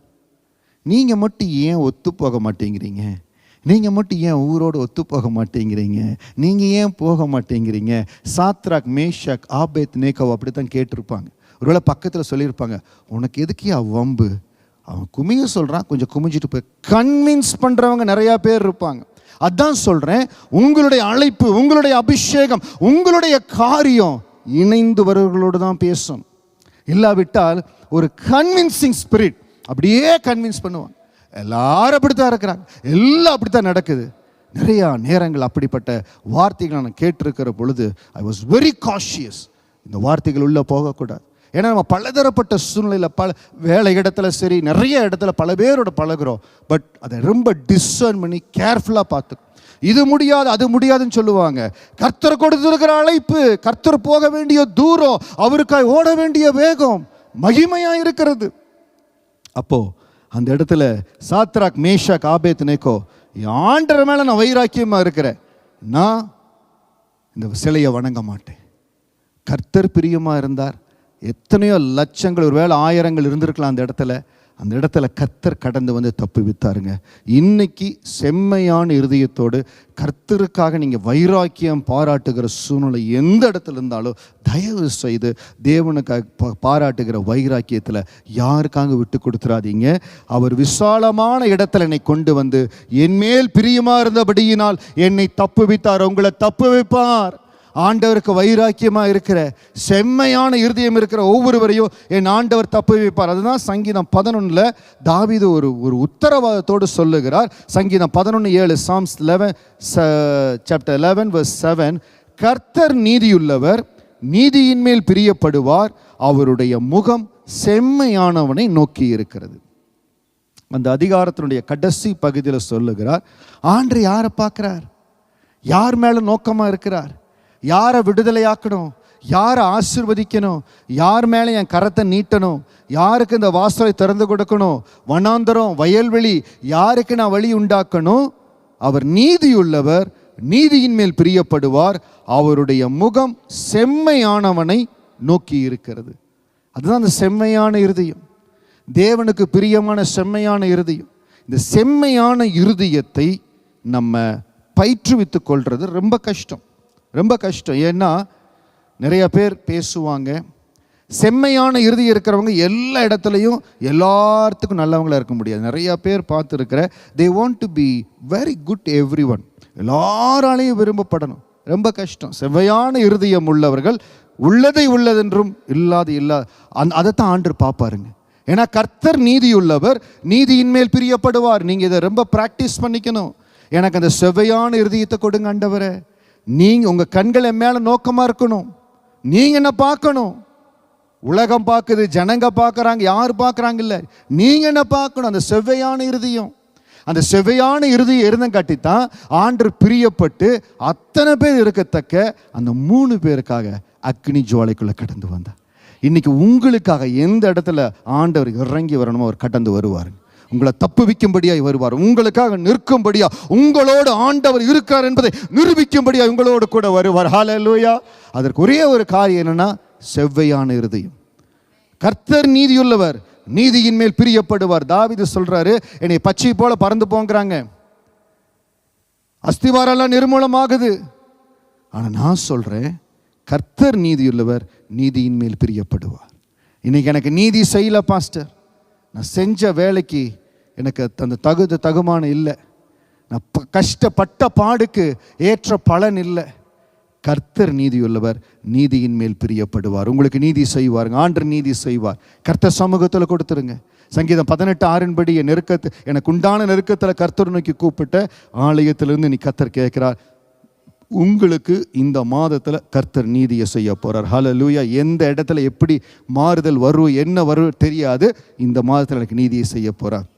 நீங்கள் மட்டும் ஏன் ஒத்து போக மாட்டேங்கிறீங்க? நீங்கள் மட்டும் ஏன் ஊரோடு ஒத்து போக மாட்டேங்கிறீங்க? நீங்கள் ஏன் போக மாட்டேங்கிறீங்க? சாத்ராக், மேஷாக், ஆபேத்நேகோ அப்படி தான் கேட்டிருப்பாங்க. ஒருவேளை பக்கத்தில் சொல்லியிருப்பாங்க, உனக்கு எதுக்கு வம்பு? அவன் குமிய சொல்கிறான், கொஞ்சம் குமிஞ்சிட்டு போய் கன்வின்ஸ் பண்ணுறவங்க நிறையா பேர் இருப்பாங்க. அதான் சொல்றேன், உங்களுடைய அழைப்பு, உங்களுடைய அபிஷேகம், உங்களுடைய காரியம் இணைந்து வருவர்களோடு தான் பேசும். இல்லாவிட்டால் ஒரு கன்வின்சிங் ஸ்பிரிட் அப்படியே கன்வின்ஸ் பண்ணுவாங்க. எல்லாரும் அப்படித்தான் இருக்கிறாங்க, எல்லாம் அப்படித்தான் நடக்குது. நிறையா நேரங்கள் அப்படிப்பட்ட வார்த்தைகளை நான் கேட்டிருக்கிற பொழுது ஐ வாஸ் வெரி காஷியஸ். இந்த வார்த்தைகள் உள்ளே போகக்கூடாது. ஏன்னா நம்ம பலதரப்பட்ட சூழ்நிலையில் பல வேலை இடத்துல சரி நிறைய இடத்துல பல பேரோட பழகிறோம். பட் அதை ரொம்ப டிஸ்சர்ன் பண்ணி கேர்ஃபுல்லாக பார்த்து, இது முடியாது அது முடியாதுன்னு சொல்லுவாங்க. கர்த்தர் கொடுத்திருக்கிற அழைப்பு, கர்த்தர் போக வேண்டிய தூரம், அவருக்காய் ஓட வேண்டிய வேகம் மகிமையாக இருக்கிறது. அப்போ அந்த இடத்துல சாத்ராக், மேஷாக், ஆபேத்நேகோ, ஆண்டவர் மேலே நான் வைராக்கியமாக இருக்கிறேன், நான் இந்த சிலையை வணங்க மாட்டேன். கர்த்தர் பிரியமாக இருந்தார். எத்தனையோ லட்சங்கள், ஒரு வேளை 1000 இருந்திருக்கலாம் அந்த இடத்துல. அந்த இடத்துல கர்த்தர் கடந்து வந்து தப்புவித்தாருங்க. இன்னைக்கு செம்மையான இருதயத்தோடு கர்த்தருக்காக நீங்கள் வைராக்கியம் பாராட்டுகிற சூழ்நிலை எந்த இடத்துல இருந்தாலும் தயவு செய்து தேவனுக்காக பாராட்டுகிற வைராக்கியத்தில் யாருக்காக விட்டு கொடுத்துறாதீங்க. அவர் விசாலமான இடத்துல என்னை கொண்டு வந்து என்மேல் பிரியமாக இருந்தபடியினால் என்னை தப்புவித்தார். உங்களை தப்புவிப்பார். ஆண்டவருக்கு வைராக்கியமாக இருக்கிற செம்மையான இருதயம் இருக்கிற ஒவ்வொருவரையும் என் ஆண்டவர் தப்பு வைப்பார். அதுதான் சங்கீதம் 11 தாவீது ஒரு உத்தரவாதத்தோடு சொல்லுகிறார். சங்கீதம் 11:7, Psalms 11 chapter 11 verse 7, கர்த்தர் நீதியுள்ளவர், நீதியின் மேல் பிரியப்படுவார், அவருடைய முகம் செம்மையானவனை நோக்கி இருக்கிறது. அந்த அதிகாரத்தினுடைய கடைசி பகுதியில் சொல்லுகிறார், ஆண்டவர் யாரை பார்க்கிறார், யார் மேலே நோக்கமாக இருக்கிறார், யாரை விடுதலையாக்கணும், யாரை ஆசீர்வதிக்கணும், யார் மேலே என் கரத்தை நீட்டணும், யாருக்கு இந்த வாசலை திறந்து கொடுக்கணும், வனாந்தரம் வயல்வெளி யாருக்கு நான் வழி உண்டாக்கணும். அவர் நீதியுள்ளவர், நீதியின் மேல் பிரியப்படுவார், அவருடைய முகம் செம்மையானவனை நோக்கி இருக்கிறது. அதுதான் அந்த செம்மையான இருதயம், தேவனுக்கு பிரியமான செம்மையான இருதயம். இந்த செம்மையான இருதயத்தை நம்ம பயிற்றுவித்து கொள்வது ரொம்ப கஷ்டம், ரொம்ப கஷ்டம். ஏன்னா நிறைய பேர் பேசுவாங்க, செம்மையான இருதயம் இருக்கிறவங்க எல்லா இடத்துலையும் எல்லாத்துக்கும் நல்லவங்களாக இருக்க முடியாது. நிறையா பேர் பார்த்துருக்கிற, they want to be very good everyone, எல்லாராலையும் விரும்பப்படணும். ரொம்ப கஷ்டம். செவ்வையான இருதயம் உள்ளவர்கள் உள்ளதை உள்ளதென்றும் இல்லாது அதைத்தான் ஆண்டவர் பார்ப்பாருங்க. ஏன்னா கர்த்தர் நீதியுள்ளவர், நீதியின் மேல் பிரியப்படுவார். நீங்கள் இதை ரொம்ப ப்ராக்டிஸ் பண்ணிக்கணும். எனக்கு அந்த செவ்வையான இருதயத்தை கொடுங்க ஆண்டவரே. நீங்கள் உங்கள் கண்கள் என் மேலே நோக்கமாக இருக்கணும். நீங்கள் என்ன பார்க்கணும், உலகம் பார்க்குது, ஜனங்க பார்க்குறாங்க, யார் பார்க்குறாங்க இல்லை, நீங்கள் என்ன பார்க்கணும், அந்த செவ்வையான இருதயம். அந்த செவ்வையான இருதயம் இருந்தங்காட்டித்தான் ஆண்டவர் பிரியப்பட்டு அத்தனை பேர் இருக்கத்தக்க அந்த 3 பேருக்காக அக்னி ஜுவாலைக்குள்ளே கடந்து வந்தார். இன்னைக்கு உங்களுக்காக எந்த இடத்துல ஆண்டவர் இறங்கி வரணுமோ அவர் கடந்து வருவார். உங்களை தப்புவிக்கும்படியாய் வருவார். உங்களுக்காக நிற்கும்படியா, உங்களோடு ஆண்டவர் இருக்கார் என்பதை நிரூபிக்கும்படியா உங்களோடு கூட வருவார். ஹல்லேலூயா. அதற்கு ஒரே ஒரு காரியம் என்னன்னா, செவ்வையான இருதயம். கர்த்தர் நீதியுள்ளவர், நீதியின் மேல் பிரியப்படுவார். தாவீது சொல்றாரு, என்னை பச்சை போல பறந்து போங்கிறாங்க, அஸ்திவாரெல்லாம் நிர்மூலமாகுது. ஆனா நான் சொல்றேன், கர்த்தர் நீதியுள்ளவர், நீதியின் மேல் பிரியப்படுவார். இன்னைக்கு எனக்கு நீதி செய்யல பாஸ்டர், நான் செஞ்ச வேலைக்கு எனக்கு அந்த தகுமானம் இல்லை, நான் கஷ்டப்பட்ட பாடுக்கு ஏற்ற பலன் இல்லை. கர்த்தர் நீதியுள்ளவர், நீதியின் மேல் பிரியப்படுவார். உங்களுக்கு நீதி செய்வாருங்க, ஆண்டவர் நீதி செய்வார். கர்த்தர் சமூகத்தில் கொடுத்துருங்க. சங்கீதம் 18:6 என் எனக்கு உண்டான நெருக்கத்தில் கர்த்தர் நோக்கி கூப்பிட்ட ஆலயத்திலிருந்து நீ கர்த்தர் கேட்கிறார், உங்களுக்கு இந்த மாதத்தில் கர்த்தர் நீதியை செய்ய போகிறார். ஹல்லேலூயா. எந்த இடத்துல எப்படி மாறுதல் வரும், என்ன வரும் தெரியாது, இந்த மாதத்தில் எனக்கு நீதியை செய்ய போகிறார்.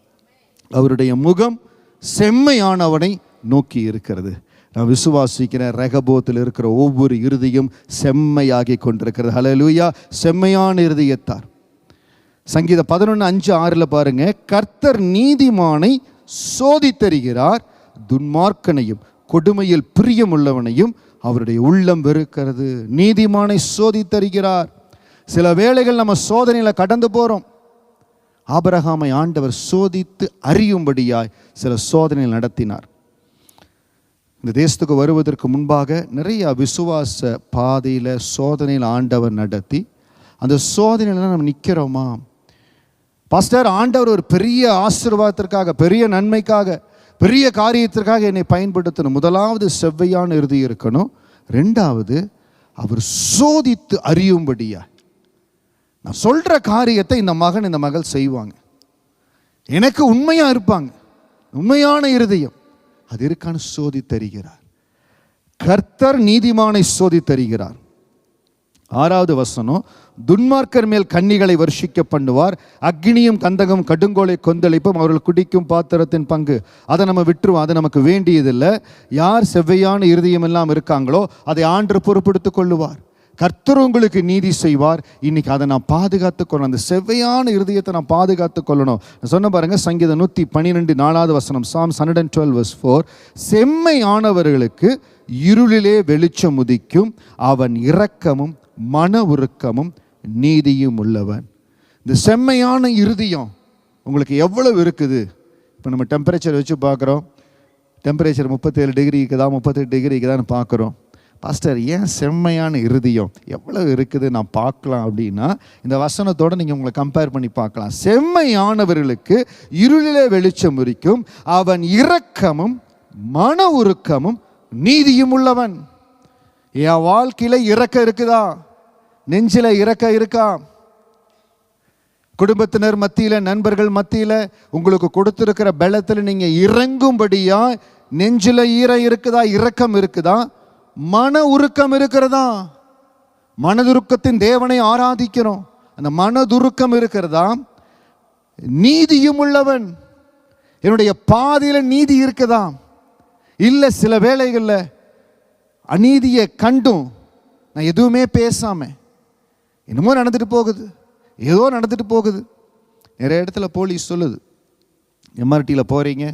அவருடைய முகம் செம்மையானவனை நோக்கி இருக்கிறது. நான் விசுவாசிக்கிறேன், ரெகபோத்தில் இருக்கிற ஒவ்வொரு இருதயம் செம்மையாகி கொண்டிருக்கிறது. ஹல்லேலூயா. செம்மையான இருதயத்தார். சங்கீதம் 11:5-6 பாருங்க, கர்த்தர் நீதிமானை சோதித்தருகிறார், துன்மார்க்கனையும் கொடுமையில் பிரியமுள்ளவனையும் அவருடைய உள்ளம் வெறுக்கிறது. நீதிமானை சோதித்தருகிறார். சில வேளைகள் நம்ம சோதனையில் கடந்து போகிறோம். ஆபிரகாமை ஆண்டவர் சோதித்து அறியும்படியாய் சில சோதனைகள் நடத்தினார். இந்த தேசத்துக்கு வருவதற்கு முன்பாக நிறைய விசுவாச பாதையில் சோதனையில் ஆண்டவர் நடத்தி, அந்த சோதனையில் நம்ம நிற்கிறோமா பாஸ்டர், ஆண்டவர் ஒரு பெரிய ஆசீர்வாதத்திற்காக, பெரிய நன்மைக்காக, பெரிய காரியத்திற்காக என்னை பயன்படுத்தணும். முதலாவது செவ்வையான இருதயம் இருக்கணும். 2வது அவர் சோதித்து அறியும்படியா, நான் சொல்கிற காரியத்தை இந்த மகன் இந்த மகள் செய்வாங்க, எனக்கு உண்மையாக இருப்பாங்க, உண்மையான இருதயம் அது இருக்கான்னு சோதித்தருகிறார். கர்த்தர் நீதிமானை சோதித்தருகிறார். 6வது வசனம், துன்மார்க்கர் மேல் கன்னிகளை வருஷிக்க பண்ணுவார், அக்னியும் கந்தகம் கடுங்கோலை கொந்தளிப்பும் அவர்கள் குடிக்கும் பாத்திரத்தின் பங்கு. அதை நம்ம விட்டுருவோம், அது நமக்கு வேண்டியதில்லை. யார் செவ்வையான இருதயம் எல்லாம் இருக்காங்களோ அதை ஆண்டவர் பொறுப்படுத்திக் கொள்ளுவார். கர்த்தர் உங்களுக்கு நீதி செய்வார். இன்னைக்கு அதை நான் பாதுகாத்து கொள்ளணும், அந்த செவ்வையான இருதயத்தை நான் பாதுகாத்து கொள்ளணும். நான் சொன்ன பாருங்க, சங்கீதம் 112 4வது வசனம், Psalms 112 verse 4, செம்மையானவர்களுக்கு இருளிலே வெளிச்சம் உதிக்கும், அவன் இரக்கமும் மன உருக்கமும் நீதியும் உள்ளவன். இந்த செம்மையான இருதயம் உங்களுக்கு எவ்வளவு இருக்குது? இப்போ நம்ம டெம்பரேச்சர் வச்சு பார்க்குறோம். டெம்பரேச்சர் 37 டிகிரி இருக்குதா, 38 டிகிரி இருக்குதான்னு பார்க்குறோம். பாஸ்டர், ஏன் செம்மையான இருதயம் எவ்வளவு இருக்குது நான் பார்க்கலாம் அப்படின்னா, இந்த வசனத்தோடு நீங்கள் உங்களை கம்பேர் பண்ணி பார்க்கலாம். செம்மையானவர்களுக்கு இருளிலே வெளிச்சம் இருக்கும், அவன் இரக்கமும் மன உருக்கமும் நீதியும் உள்ளவன். என் வாழ்க்கையில் இரக்கம் இருக்குதா? நெஞ்சில் இரக்கம் இருக்கா? குடும்பத்தினர் மத்தியில், நண்பர்கள் மத்தியில் உங்களுக்கு கொடுத்திருக்கிற பலத்தில் நீங்கள் இறங்கும்படியா நெஞ்சில் ஈரம் இருக்குதா? இரக்கம் இருக்குதா? மன உருக்கம் இருக்கிறதா? மனதுருக்கத்தின் தேவனை ஆராதிக்கிறோம். அந்த மனதுருக்கம் இருக்கிறதா? நீதியும் உள்ளவன். என்னுடைய பாதையில் நீதி இருக்குதா? இல்லை, சில வேளைகளில் அநீதியை கண்டும் நான் எதுவுமே பேசாம என்னமோ நடந்துட்டு போகுது, ஏதோ நடந்துட்டு போகுது. நிறைய இடத்துல போலீஸ் சொல்லுது, எம்ஆர்டியில் போகிறீங்க,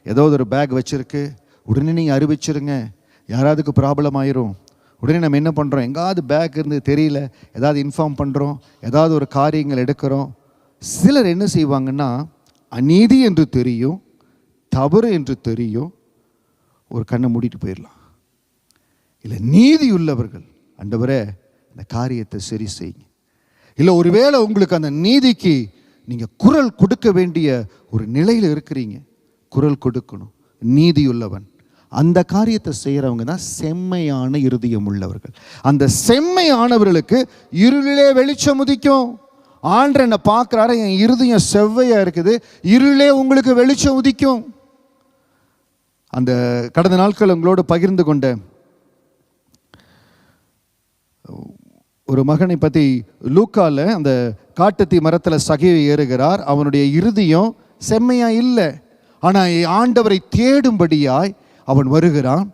ஏதோ ஒரு பேக் வச்சுருக்கு, உடனே நீங்கள் அறிவிச்சிருங்க, யாராவதுக்கு ப்ராப்ளம் ஆயிரும். உடனே நம்ம என்ன பண்ணுறோம், எங்காவது பேக் இருந்து தெரியல, ஏதாவது இன்ஃபார்ம் பண்ணுறோம், ஏதாவது ஒரு காரியங்கள் எடுக்கிறோம். சிலர் என்ன செய்வாங்கன்னா, அநீதி என்று தெரியும், தவறு என்று தெரியும், ஒரு கண்ணை மூடிட்டு போயிடலாம். இல்லை, நீதி உள்ளவர்கள், ஆண்டவரே இந்த காரியத்தை சரி செய்யுங்க. இல்லை, ஒருவேளை உங்களுக்கு அந்த நீதிக்கு நீங்கள் குரல் கொடுக்க வேண்டிய ஒரு நிலையில் இருக்கிறீங்க, குரல் கொடுக்கணும். நீதியுள்ளவன், அந்த காரியத்தை செய்கிறவங்க தான் செம்மையான இருதயம் உள்ளவர்கள். அந்த செம்மையானவர்களுக்கு இருளிலே வெளிச்சம் உதிக்கும். ஆண்டவர் என்னை பார்க்குறாரு, என் இருதயம் செவ்வையாக இருக்குது, இருளிலே உங்களுக்கு வெளிச்சம் உதிக்கும். அந்த கடந்த நாட்கள் உங்களோடு பகிர்ந்து கொண்ட ஒரு மகனை பற்றி, லூக்கால அந்த காட்டுத்தீ மரத்தில் சகையை ஏறுகிறார். அவனுடைய இருதயம் செம்மையா இல்லை, ஆனால் ஆண்டவரை தேடும்படியாய் அவன் வருகிறான்.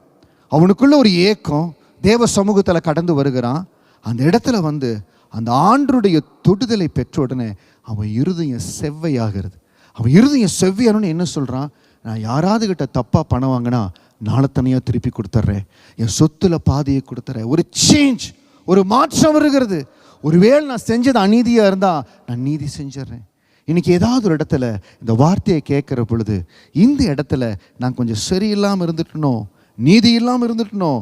அவனுக்குள்ள ஒரு ஏக்கம், தேவ சமூகத்தில் கடந்து வருகிறான். அந்த இடத்துல வந்து அந்த ஆண்டருடைய தொடுதலை பெற்ற உடனே அவன் இருதயம் செவ்வையாகிறது. அவன் இருதயம் செவ்வையானு என்ன சொல்கிறான், நான் யாராவது கிட்ட தப்பாக பணம் வாங்கினா நாளத்தனையாக திருப்பி கொடுத்துட்றேன், என் சொத்துல பாதியை கொடுத்துட்றேன். ஒரு சேஞ்ச், ஒரு மாற்றம் வருகிறது. ஒருவேளை நான் செஞ்சது அநீதியாக இருந்தால் நான் நீதி செஞ்சிடறேன். இன்றைக்கி ஏதாவது ஒரு இடத்துல இந்த வார்த்தையை கேட்குற பொழுது, இந்த இடத்துல நான் கொஞ்சம் சரியில்லாமல் இருந்துட்டனோ, நீதி இல்லாமல் இருந்துட்டனோ,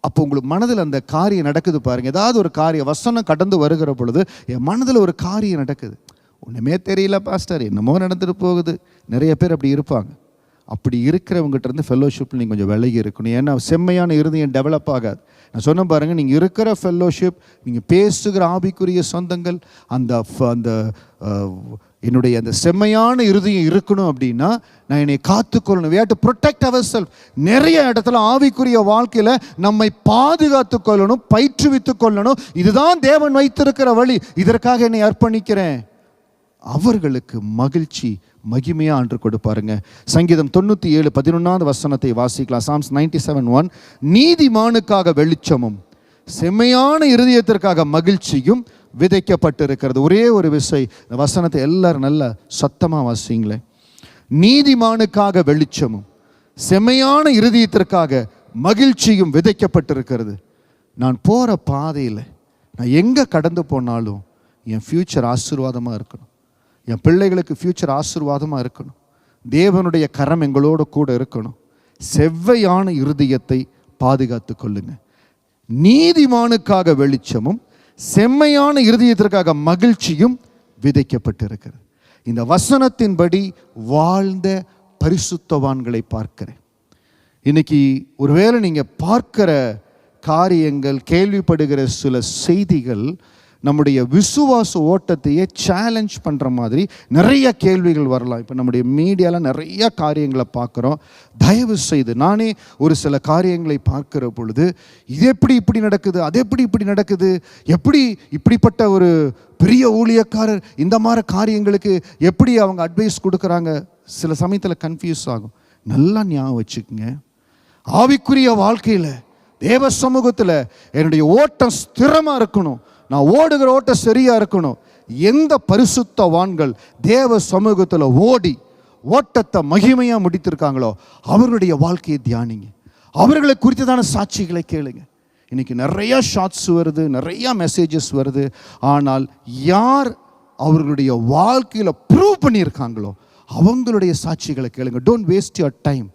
அப்போ உங்களுக்கு மனதில் அந்த காரியம் நடக்குது பாருங்கள். ஏதாவது ஒரு காரியம் வசனம் கடந்து வருகிற பொழுது என் மனதில் ஒரு காரியம் நடக்குது. ஒன்றுமே தெரியல பாஸ்டர், என்னமோ நடந்துட்டு போகுது. நிறைய பேர் அப்படி இருப்பாங்க. அப்படி இருக்கிறவங்ககிட்ட இருந்து ஃபெல்லோஷிப்பில் நீங்கள் கொஞ்சம் விலகி இருக்கணும். ஏன்னா செம்மையான இருதயம் டெவலப் ஆகாது. நான் சொன்ன பாருங்கள், நீங்கள் இருக்கிற ஃபெல்லோஷிப், நீங்கள் பேசுகிற ஆவிக்குரிய சொந்தங்கள், அந்த அந்த என்னுடைய அந்த செம்மையான இருதயம் இருக்கணும் அப்படின்னா நான் என்னை காத்துக்கொள்ளணும். we have to protect ourselves. நிறைய இடத்துல ஆவிக்குரிய வாழ்க்கையில் நம்மை பாதுகாத்து கொள்ளணும், பயிற்றுவித்து கொள்ளணும். இதுதான் தேவன் வைத்திருக்கிற வழி, இதற்காக என்னை அர்ப்பணிக்கிறேன். அவர்களுக்கு மகிழ்ச்சி மகிமையா ஆண்டு கொடுப்பாருங்க. சங்கீதம் 97:11 வசனத்தை வாசிக்கலாம். Psalms 97:1, நீதிமானுக்காக வெளிச்சமும் செம்மையான இருதயத்திற்காக மகிழ்ச்சியும் விதைக்கப்பட்டிருக்கிறது. ஒரே ஒரு விசை இந்த வசனத்தை எல்லாரும் நல்லா சத்தமாக வாசிங்களேன். நீதிமானுக்காக வெளிச்சமும் செம்மையான இருதயத்திற்காக மகிழ்ச்சியும் விதைக்கப்பட்டிருக்கிறது. நான் போகிற பாதையில் நான் எங்கே கடந்து போனாலும் என் ஃப்யூச்சர் ஆசீர்வாதமாக இருக்கணும், என் பிள்ளைகளுக்கு ஃப்யூச்சர் ஆசீர்வாதமாக இருக்கணும், தேவனுடைய கரம் எங்களோடு கூட இருக்கணும். செவ்வையான இருதயத்தை பாதுகாத்து கொள்ளுங்க. நீதிமானுக்காக வெளிச்சமும் செம்மையான இருதயத்திற்காக மகிழ்ச்சியும் விதைக்கப்பட்டிருக்கிறது. இந்த வசனத்தின்படி வாழ்ந்த பரிசுத்தவான்களை பார்க்கிறேன். இன்னைக்கு ஒருவேளை நீங்கள் பார்க்கிற காரியங்கள், கேள்விப்படுகிற சில செய்திகள் நம்முடைய விசுவாச ஓட்டத்தையே சேலஞ்ச் பண்ணுற மாதிரி நிறைய கேள்விகள் வரலாம். இப்போ நம்முடைய மீடியாவில் நிறைய காரியங்களை பார்க்குறோம். தயவு செய்து, நானே ஒரு சில காரியங்களை பார்க்கிற பொழுது, இது எப்படி இப்படி நடக்குது, அது எப்படி இப்படி நடக்குது, எப்படி இப்படிப்பட்ட ஒரு பெரிய ஊழியக்காரர் இந்த மாதிரி காரியங்களுக்கு எப்படி அவங்க அட்வைஸ் கொடுக்குறாங்க, சில சமயத்தில் கன்ஃபியூஸ் ஆகும். நல்லா ஞாபகம் வச்சுக்கோங்க, ஆவிக்குரிய வாழ்க்கையில் தேவ சமூகத்தில் என்னுடைய ஓட்டம் ஸ்திரமாக இருக்கணும், நான் ஓடுகிற ஓட்டம் சரியாக இருக்கணும். எந்த பரிசுத்தவான்கள் தேவ சமூகத்தில் ஓடி ஓட்டத்தை மகிமையாக முடித்திருக்காங்களோ அவர்களுடைய வாழ்க்கையை தியானிங்க, அவர்களை குறித்ததான சாட்சிகளை கேளுங்க. இன்றைக்கி நிறையா ஷார்ட்ஸ் வருது, நிறையா மெசேஜஸ் வருது. ஆனால் யார் அவர்களுடைய வாழ்க்கையில் ப்ரூவ் பண்ணியிருக்காங்களோ அவங்களுடைய சாட்சிகளை கேளுங்க. Don't waste your time.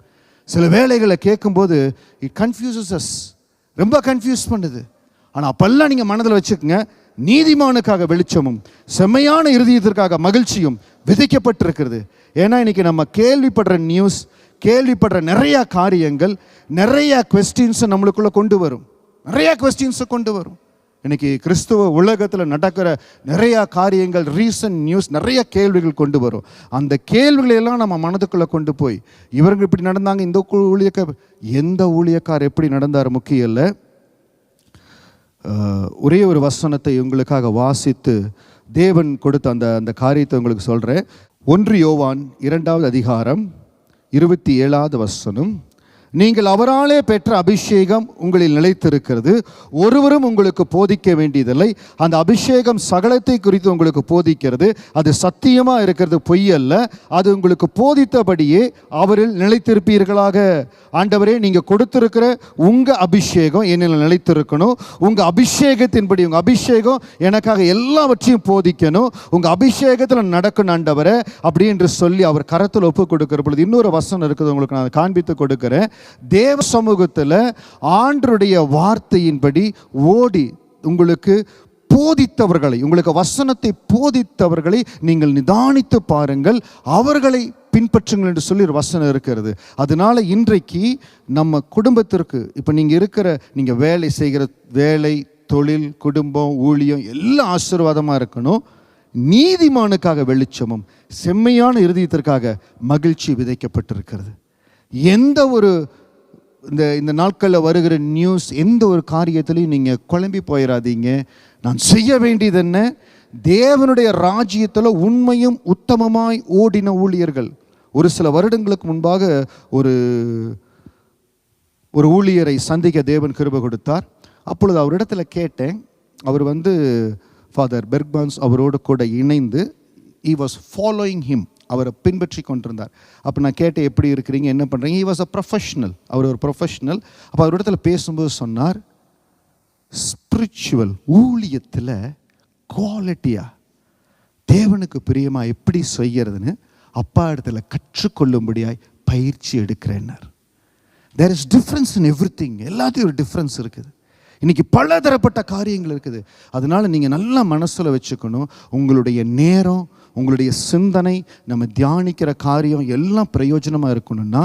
சில வேலைகளை கேட்கும்போது இட் கன்ஃபியூசஸ் அஸ், ரொம்ப கன்ஃபியூஸ் பண்ணுது. ஆனால் அப்பெல்லாம் நீங்கள் மனதில் வச்சுக்கோங்க, நீதிமானுக்காக வெளிச்சமும் செம்மையான இருதயத்திற்காக மகிழ்ச்சியும் விதைக்கப்பட்டிருக்கிறது. ஏன்னா இன்னைக்கு நம்ம கேள்விப்படுற நியூஸ், கேள்விப்படுற நிறைய காரியங்கள் நிறைய கொஸ்டின்ஸை நம்மளுக்குள்ள கொண்டு வரும், நிறைய கொஸ்டின்ஸை கொண்டு வரும். இன்னைக்கு கிறிஸ்துவ உலகத்தில் நடக்கிற நிறைய காரியங்கள், ரீசன்ட் நியூஸ், நிறைய கேள்விகள் கொண்டு வரும். அந்த கேள்விகளெல்லாம் நம்ம மனதுக்குள்ளே கொண்டு போய் இவங்க இப்படி நடந்தாங்க, இந்த ஊழியக்கார், எந்த ஊழியக்கார் எப்படி நடந்தார் முக்கியம் இல்லை. ஒரே ஒரு வசனத்தை உங்களுக்காக வாசித்து தேவன் கொடுத்த அந்த காரியத்தை உங்களுக்கு சொல்கிறேன். 1 யோவான் 2வது அதிகாரம் 27வது வசனம். நீங்கள் அவராலே பெற்ற அபிஷேகம் உங்களில் நிலைத்திருக்கிறது, ஒருவரும் உங்களுக்கு போதிக்க வேண்டியதில்லை. அந்த அபிஷேகம் சகலத்தை குறித்து உங்களுக்கு போதிக்கிறது, அது சத்தியமாக இருக்கிறது, பொய் அல்ல. அது உங்களுக்கு போதித்தபடியே அவரில் நிலைத்திருப்பீர்களாக. ஆண்டவரே, நீங்கள் கொடுத்திருக்கிற உங்கள் அபிஷேகம் என்னில் நிலைத்திருக்கணும். உங்கள் அபிஷேகத்தின்படி, உங்கள் அபிஷேகம் எனக்காக எல்லாவற்றையும் போதிக்கணும். உங்கள் அபிஷேகத்தில் நடக்கணும் ஆண்டவரே அப்படி என்று சொல்லி அவர் கரத்தில் ஒப்பு கொடுக்கிற பொழுது இன்னொரு வசனம் இருக்குது, உங்களுக்கு நான் காண்பித்து கொடுக்கிறேன். தேவ சமூகத்தில் ஆண்டருடைய வார்த்தையின்படி ஓடி உங்களுக்கு போதித்தவர்களை, உங்களுக்கு வசனத்தை போதித்தவர்களை நீங்கள் நிதானித்து பாருங்கள், அவர்களை பின்பற்றுங்கள் என்று சொல்லி ஒரு வசனம் இருக்கிறது. அதனால இன்றைக்கு நம்ம குடும்பத்திற்கு, இப்போ நீங்கள் வேலை செய்கிற வேலை, தொழில், குடும்பம், ஊழியம் எல்லாம் ஆசீர்வாதமாக இருக்கணும். நீதிமானுக்காக வெளிச்சமும் செம்மையான இருதயத்திற்காக மகிழ்ச்சி விதைக்கப்பட்டிருக்கிறது. எந்த ஒரு இந்த நாட்களில் வருகிற நியூஸ், எந்த ஒரு காரியத்திலையும் நீங்கள் குழம்பி போயிடாதீங்க. நான் செய்ய வேண்டியது என்ன? தேவனுடைய ராஜ்யத்தில் உண்மையும் உத்தமமாய் ஓடின ஊழியர்கள். ஒரு சில வருடங்களுக்கு முன்பாக ஒரு ஊழியரை சந்திக்க தேவன் கிருபை கொடுத்தார். அப்பொழுது அவரிடத்துல கேட்டேன். அவர் ஃபாதர் பெர்க்பான்ஸ் அவரோடு கூட இணைந்து he was following him, அவரை பின்பற்றி கொண்டிருந்தார். அப்போ நான் கேட்டேன், எப்படி இருக்கிறீங்க, என்ன பண்ணுறீங்க? he was a professional, அவர் ஒரு ப்ரொஃபஷனல். அப்போ அவரிடத்துல பேசும்போது சொன்னார், ஸ்பிரிச்சுவல் ஊழியத்தில் குவாலிட்டியாக தேவனுக்கு பிரியமாக எப்படி செய்யறதுன்னு அப்பா இடத்துல கற்றுக்கொள்ளும்படியாய் பயிற்சி எடுக்கிறேன்னார். There is difference in everything. எல்லாத்தையும் ஒரு டிஃப்ரென்ஸ் இருக்குது. இன்றைக்கி பல தரப்பட்ட காரியங்கள் இருக்குது. அதனால் நீங்கள் நல்லா மனசில் வச்சுக்கணும், உங்களுடைய நேரம், உங்களுடைய சிந்தனை, நம்ம தியானிக்கிற காரியம் எல்லாம் பிரயோஜனமாக இருக்கணும்னா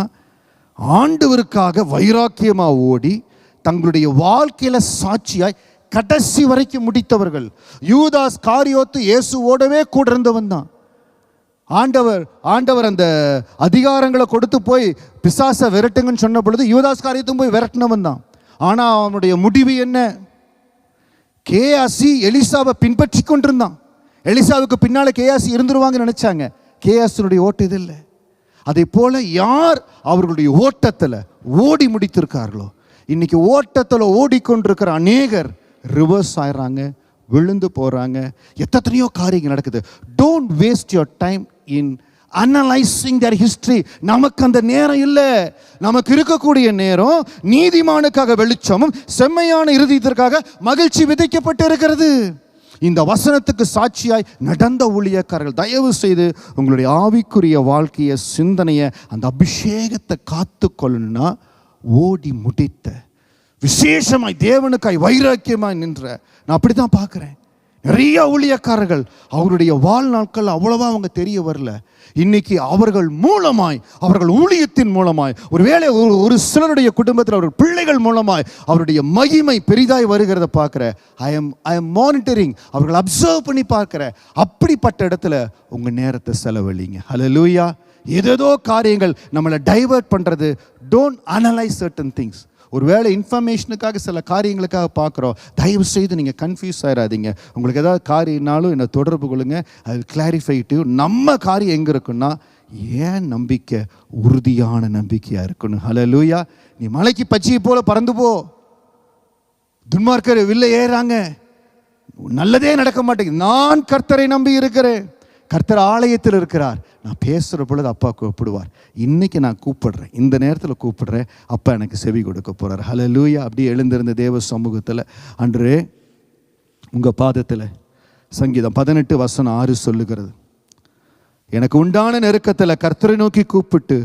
ஆண்டவருக்காக வைராக்கியமாக ஓடி தங்களுடைய வாழ்க்கையில் சாட்சியாய் கடைசி வரைக்கும் முடித்தவர்கள். யூதாஸ் காரியோத்து இயேசுவோடவே கூட இருந்தவன் தான். ஆண்டவர் அந்த அதிகாரங்களை கொடுத்து போய் பிசாசை விரட்டுங்கன்னு சொன்ன பொழுது யூதாஸ் காரியத்தும் போய் விரட்டினவன் தான். ஆனால் அவனுடைய முடிவு என்ன? கேயாசி எலிசாவை பின்பற்றி கொண்டிருந்தான். எலிசாவுக்கு பின்னால் கேயாசி இருந்துருவாங்கன்னு நினைச்சாங்க. கேயாசினுடைய ஓட்டம் இது இல்லை. அதே போல யார் அவர்களுடைய ஓட்டத்தில் ஓடி முடித்திருக்கார்களோ, இன்னைக்கு ஓட்டத்தில் ஓடிக்கொண்டிருக்கிற அநேகர் ரிவர்ஸ் ஆயிடுறாங்க, விழுந்து போகிறாங்க. எத்தனையோ காரியங்கள் நடக்குது. Don't waste your time in analysing their history. நமக்கு அந்த நேரம் இல்லை. நமக்கு இருக்கக்கூடிய நேரம் நீதிமானுக்காக வெளிச்சமும் செம்மையான இருதயத்திற்காக மகிழ்ச்சி விதைக்கப்பட்டு இருக்கிறது. இந்த வசனத்துக்கு சாட்சியாய் நடந்த ஊழியக்காரர்கள், தயவு செய்து உங்களுடைய ஆவிக்குரிய வாழ்க்கையை, சிந்தனையை, அந்த அபிஷேகத்தை காத்து கொள்ளணும்னா ஓடி முடித்த, விசேஷமாய் தேவனுக்காய் வைராக்கியமாய் நின்ற, நான் அப்படி தான் பார்க்குறேன். நிறைய ஊழியக்காரர்கள் அவருடைய வாழ்நாட்கள் அவ்வளவா அவங்க தெரிய வரல. இன்னைக்கு அவர்கள் மூலமாய், அவர்கள் ஊழியத்தின் மூலமாய், ஒருவேளை ஒரு சிலருடைய குடும்பத்தில் அவர்கள் பிள்ளைகள் மூலமாய் அவருடைய மகிமை பெரிதாய் வருகிறத பார்க்குற. ஐ எம் மானிட்டரிங், அவர்கள் அப்சர்வ் பண்ணி பார்க்குற. அப்படிப்பட்ட இடத்துல உங்கள் நேரத்தை செலவழிங்க. ஹல்லேலூயா. ஏதேதோ காரியங்கள் நம்மளை டைவர்ட் பண்ணுறது. Don't analyse certain things. ஒருவேளை இன்ஃபர்மேஷனுக்காக சில காரியங்களுக்காக பார்க்குறோம். தயவு செய்து நீங்கள் கன்ஃபியூஸ் ஆகிடாதீங்க. உங்களுக்கு ஏதாவது காரியம்னாலும் என்னை தொடர்பு கொள்ளுங்க. அது கிளாரிஃபை டு. நம்ம காரியம் எங்கே இருக்குன்னா, ஏன் நம்பிக்கை உறுதியான நம்பிக்கையாக இருக்கணும். ஹல்லேலூயா. நீ மலைக்கு பச்சையை போல பறந்து போ. துன்மார்க்கர் வில்ல ஏறாங்க, நல்லதே நடக்க மாட்டேங்குது. நான் கர்த்தரை நம்பி இருக்கிறேன். கர்த்தர் ஆலயத்தில் இருக்கிறார். நான் பேசுகிற பொழுது அப்பா கூப்பிடுவார். இன்றைக்கி நான் கூப்பிடுறேன், இந்த நேரத்தில் கூப்பிடுறேன், அப்பா எனக்கு செவி கொடுக்க போகிறார். ஹல்லேலூயா. அப்படியே எழுந்திருந்த தேவ சமூகத்தில், அன்றே உங்கள் பாதத்தில் சங்கீதம் 18:6 சொல்லுகிறது, எனக்கு உண்டான நெருக்கத்தில் கர்த்தரை நோக்கி கூப்பிட்டு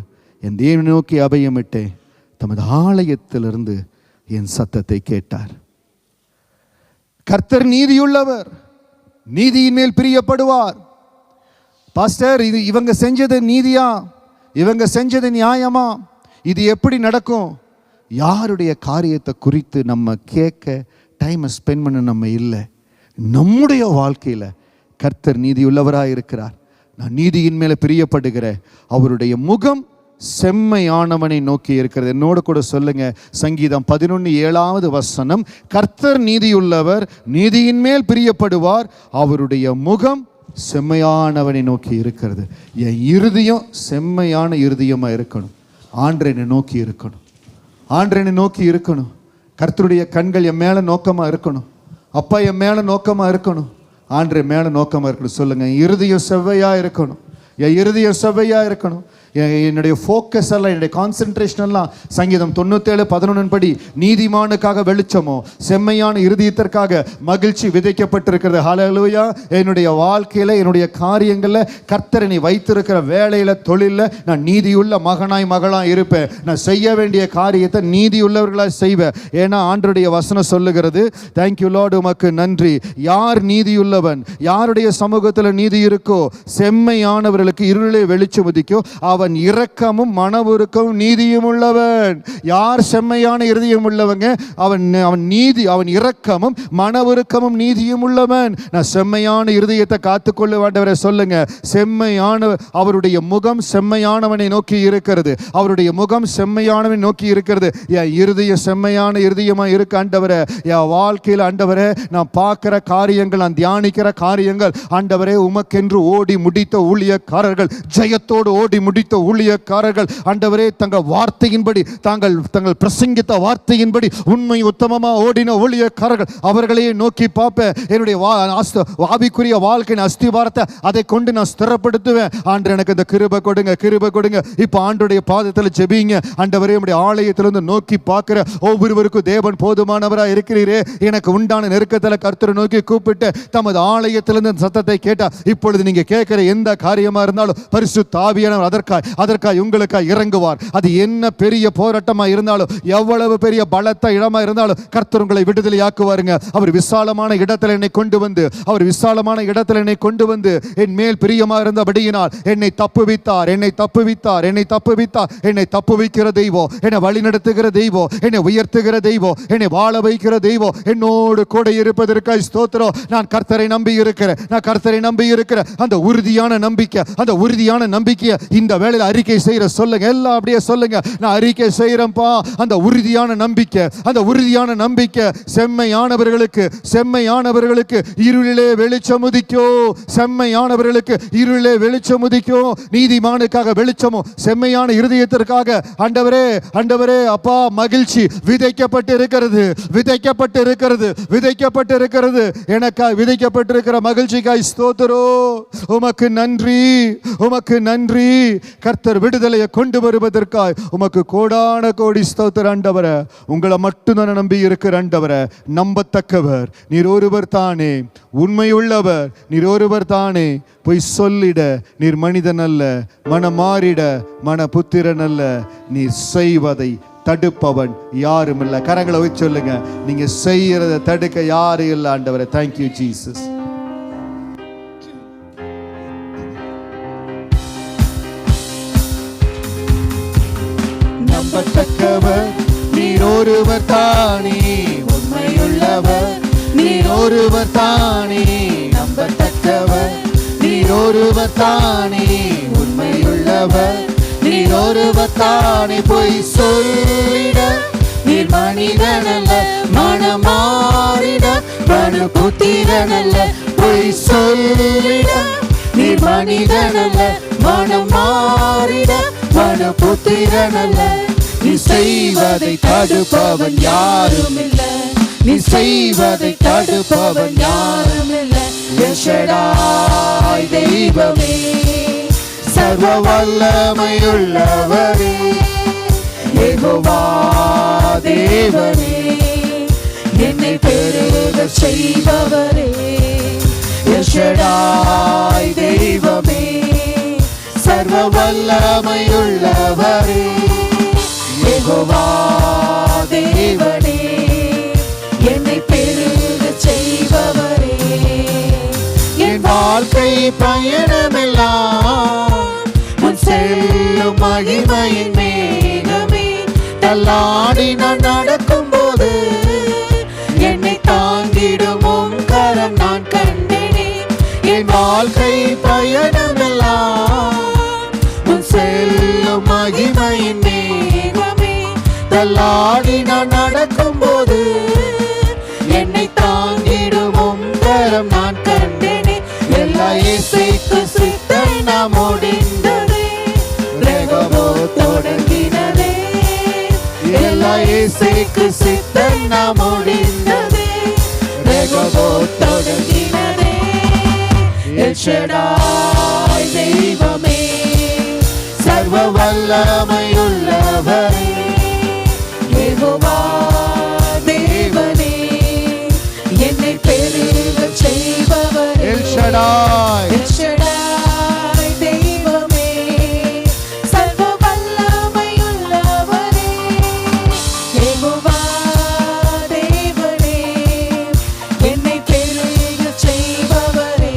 என் தேவனை நோக்கி அபயமிட்டேன், தமது ஆலயத்திலிருந்து என் சத்தத்தை கேட்டார். கர்த்தர் நீதியுள்ளவர், நீதியின் மேல் பிரியப்படுவார். பாஸ்டர், இது இவங்க செஞ்சது நீதியா, இவங்க செஞ்சது நியாயமா, இது எப்படி நடக்கும்? யாருடைய காரியத்தை குறித்து நம்ம கேட்க டைமை ஸ்பெண்ட் பண்ண நம்ம இல்லை. நம்முடைய வாழ்க்கையில் கர்த்தர் நீதியுள்ளவராக இருக்கிறார். நான் நீதியின் மேலே பிரியப்படுகிறேன். அவருடைய முகம் செம்மையானவனை நோக்கி இருக்கிறது. என்னோடு கூட சொல்லுங்க, சங்கீதம் 11:7 கர்த்தர் நீதியுள்ளவர், நீதியின் மேல் பிரியப்படுவார், அவருடைய முகம் செம்மையானவனை நோக்கி இருக்கிறது. என் இருதயம் செம்மையான இருதயமாக இருக்கணும். ஆண்டவரை நோக்கி இருக்கணும், ஆண்டவரை நோக்கி இருக்கணும். கர்த்தருடைய கண்கள் என் மேலே நோக்கமாக இருக்கணும். அப்பா என் மேலே நோக்கமாக இருக்கணும், ஆண்டவரை மேலே நோக்கமாக இருக்கணும். சொல்லுங்க, இருதயம் செவ்வையாக இருக்கணும், என் இருதயம் செவ்வையாக இருக்கணும். என்னுடைய ஃபோக்கஸ் எல்லாம், என்னுடைய கான்சென்ட்ரேஷன் எல்லாம் சங்கீதம் 97:11 படி நீதிமானுக்காக வெளிச்சமோ செம்மையான இருதயத்திற்காக மகிழ்ச்சி விதைக்கப்பட்டிருக்கிறது. ஹல்லேலூயா. என்னுடைய வாழ்க்கையில், என்னுடைய காரியங்களில் கர்த்தர் நீ வைத்திருக்கிற வேலையில், தொழிலில் நான் நீதியுள்ள மகனாய் மகளாய் இருப்பேன். நான் செய்ய வேண்டிய காரியத்தை நீதியுள்ளவர்களாக செய்வேன். ஏன்னா ஆண்டவருடைய வசனம் சொல்லுகிறது, தேங்க்யூ லார்ட், உமக்கு நன்றி. யார் நீதியுள்ளவன், யாருடைய சமூகத்தில் நீதி இருக்கோ, செம்மையானவர்களுக்கு இருளை வெளிச்சம் உதிக்கோ, அவன் இரக்கமும் மனவுருக்கமும் நீதியும் உள்ளவன். யார் செம்மையான இருதயம் உள்ளவங்க, அவன் நீதி, அவன் இரக்கமும் மனவுருக்கமும் நீதியும் உள்ளவன். நான் செம்மையான இருதயத்தை காத்துக்கொள்ள வேண்டவரை சொல்லுங்க. செம்மையான அவருடைய முகம் செம்மையானவனை நோக்கி இருக்கிறது, அவருடைய முகம் செம்மையானவனை நோக்கி இருக்கிறது. என் இருதயம் செம்மையான இருதயமா இருக்கு ஆண்டவரே. என் வாழ்க்கையில் ஆண்டவரே, நான் பார்க்கிற காரியங்கள், நான் தியானிக்கிற காரியங்கள் ஆண்டவரே, உமக்கென்று ஓடி முடித்த ஊழியக்காரர்கள், ஜெயத்தோடு ஓடி முடித்த ஊழியக்காரர்கள் ஆண்டவரே, தங்கள் வார்த்தையின்படி, தங்கள் பிரசங்கித்த வார்த்தையின்படி உண்மை உத்தமமாக ஓடின ஊழியக்காரர்கள், அவர்களையே நோக்கி பார்ப்பேன். என்னுடைய ஆவிக்குரிய வாழ்க்கையின் அஸ்திவாரத்தை அதை கொண்டு நான் ஸ்திரப்படுத்துவேன். ஆண்டு எனக்கு இந்த கிருபை கொடுங்க, கிருபை கொடுங்க. இப்போ ஆண்டுடைய பாதத்தில் ஜெபிங்க. ஆண்டவரே, நம்முடைய ஆலயத்திலிருந்து நோக்கி பார்க்கிற ஒவ்வொருவருக்கும் தேவன் போதுமானவராக இருக்கிறீரே. எனக்கு உண்டான நெருக்கத்தில் கர்த்தரை நோக்கி கூப்பிட்டு தமது ஆலயத்திலிருந்து சத்தத்தை கேட்டா, இப்பொழுது நீங்க கேட்கிற எந்த காரியமா இருந்தாலும் பரிசுத்த ஆவியானவர் அதற்காய் உங்களுக்காய் இறங்குவார். அது என்ன பெரிய போராட்டமா இருந்தாலும், எவ்வளவு பெரிய பலத்த இடமா இருந்தாலும் கர்த்தர் உங்களை விடுதலையாக்குவாருங்க. அவர் விசாலமான இடத்துல என்னை கொண்டு வந்து, அவர் விசாலமான இடத்துல என்னை கொண்டு வந்து என் மேல் பிரியமா இருந்தபடியினால் என்னை தப்புவித்தார், என்னை தப்புவித்தார், என்னை தப்புவித்தார். என்னை தப்புவிக்கிற தெய்வம், என்னை வழிநடத்துகிற தெய்வம், என்னை உயர்த்துகிற தெய்வம், என்னை வாழ வைக்கிற தெய்வம் என்னோடு கூட இருப்பதற்காய் ஸ்தோத்திரம். நான் கர்த்தரை நம்பி இருக்கிறேன், நான் கர்த்தரை நம்பி இருக்கிறேன். அந்த உறுதியான நம்பிக்கை, அந்த உறுதியான நம்பிக்கையை இந்த வேளையில் அறிக்கை செய்யற சொல்லுங்க. எல்லாம் அப்படியே சொல்லுங்க, நான் அறிக்கை செய்யறேன்ப்பா. அந்த உறுதியான நம்பிக்கை, அந்த உறுதியான நம்பிக்கை செம்மையானவர்களுக்கு, செம்மையானவர்களுக்கு இருளிலே வெளிச்சம் உதிக்கோ, செம்மையானவர்களுக்கு இருளிலே வெளிச்சம் உதிக்கோ. நீதிமானுக்காக வெளிச்சமோ, செம்மையான இருதயத்திற்காக ஆண்டவரே, ஆண்டவரே அப்பா, மகிழ்ச்சி விதைக்கப்பட்டு இருக்கிறது, விதைக்கப்பட்டு இருக்கிறது, விதைக்கப்பட்டு இருக்கிறது. எனக்காய் விதைக்கப்பட்டிருக்கிற மகிழ்ச்சிக்காய் ஸ்தோத்திரோ. உமக்கு நன்றி, உமக்கு நன்றி. கர்த்தர் விடுதலையை கொண்டு வருவதற்காய் உமக்கு கோடான கோடி ஸ்தோத்திரம் ஆண்டவரே. உங்களை மட்டும்தான் நம்பி இருக்கிற ஆண்டவரே. நம்பத்தக்கவர் நீர் ஒருவர் தானே, உண்மையுள்ளவர் நீர் ஒருவர் தானே. பொய் சொல்லிட நீர் மனிதன் அல்ல, மனம் மாறிட மன புத்திரன் அல்ல. நீர் செய்வதை தடுப்பவன் யாரும் இல்லை. கரங்களை வச்சு சொல்லுங்க, நீங்க செய்யறதை தடுக்க யாரும் இல்லை ஆண்டவரே. Thank you Jesus. நம்பத்தக்கவர் நீர் ஒருவர் தானே, உண்மையுள்ளவர் நீர் ஒருவர் தானே. நம்பத்தக்கவர் நீர் ஒருவர் தானே, உண்மையுள்ளவர் நீர் ஒருவர் தானே. பொய் சொல்லிட நீர் மனிதன் அல்ல, மனம் மாறிட மனு புத்திரன் அல்ல. பொய் சொல்லிட நீர் மனிதன் அல்ல, மனம் மாறிட மனு புத்திரன் அல்ல. நீ செய்வதை தடுப்பவன் யாரும் இல்லை, நீ செய்வதை தடுப்பவன் யாரும் இல்லை. எல் ஷடாய் தெய்வமே, சர்வ வல்லமையுள்ளவரே, யெகோவா தேவனே, என்னை பெருக செய்பவரே. வல்லமையுள்ளவரே, யெகோவா தேவனே, என்னை பெருக செய்பவரே, என் வாழ்க்கை பயணமெல்லாம் உன் செல்லும் மகிமையின் மேகமே, தள்ளாடி நான் நடக்கும் போது என்னை தாங்கிடும் உன் கரம் நான் கண்டேனே. என் வாழ்க்கை பயணமெல்லாம் உன் செல்லும் மகிமையின் மேகமே, தள்ளாடி நான் நடக்கும் போது என்னை தாங்கிடும் உன் கரம் நான் கண்டேனே. எல்லா இசைக்கு சித்தம் நாம் முடிந்ததே, ரெகபோ தொடங்கினதே. எல்லா இசைக்கு சித்தம் நாம் முடிந்ததே, ரெகபோ தொடங்கினதே. எல் ஷடாய் தெய்வமே, சர்வ வல்லமையுள்ளவரே, யெகோவா தேவனே, என்னை பெருக செய்பவரே. எல் ஷடாய், எல் ஷடாய் தெய்வமே, சர்வ வல்லமையுள்ளவரே, யெகோவா தேவனே, என்னை பெருக செய்பவரே.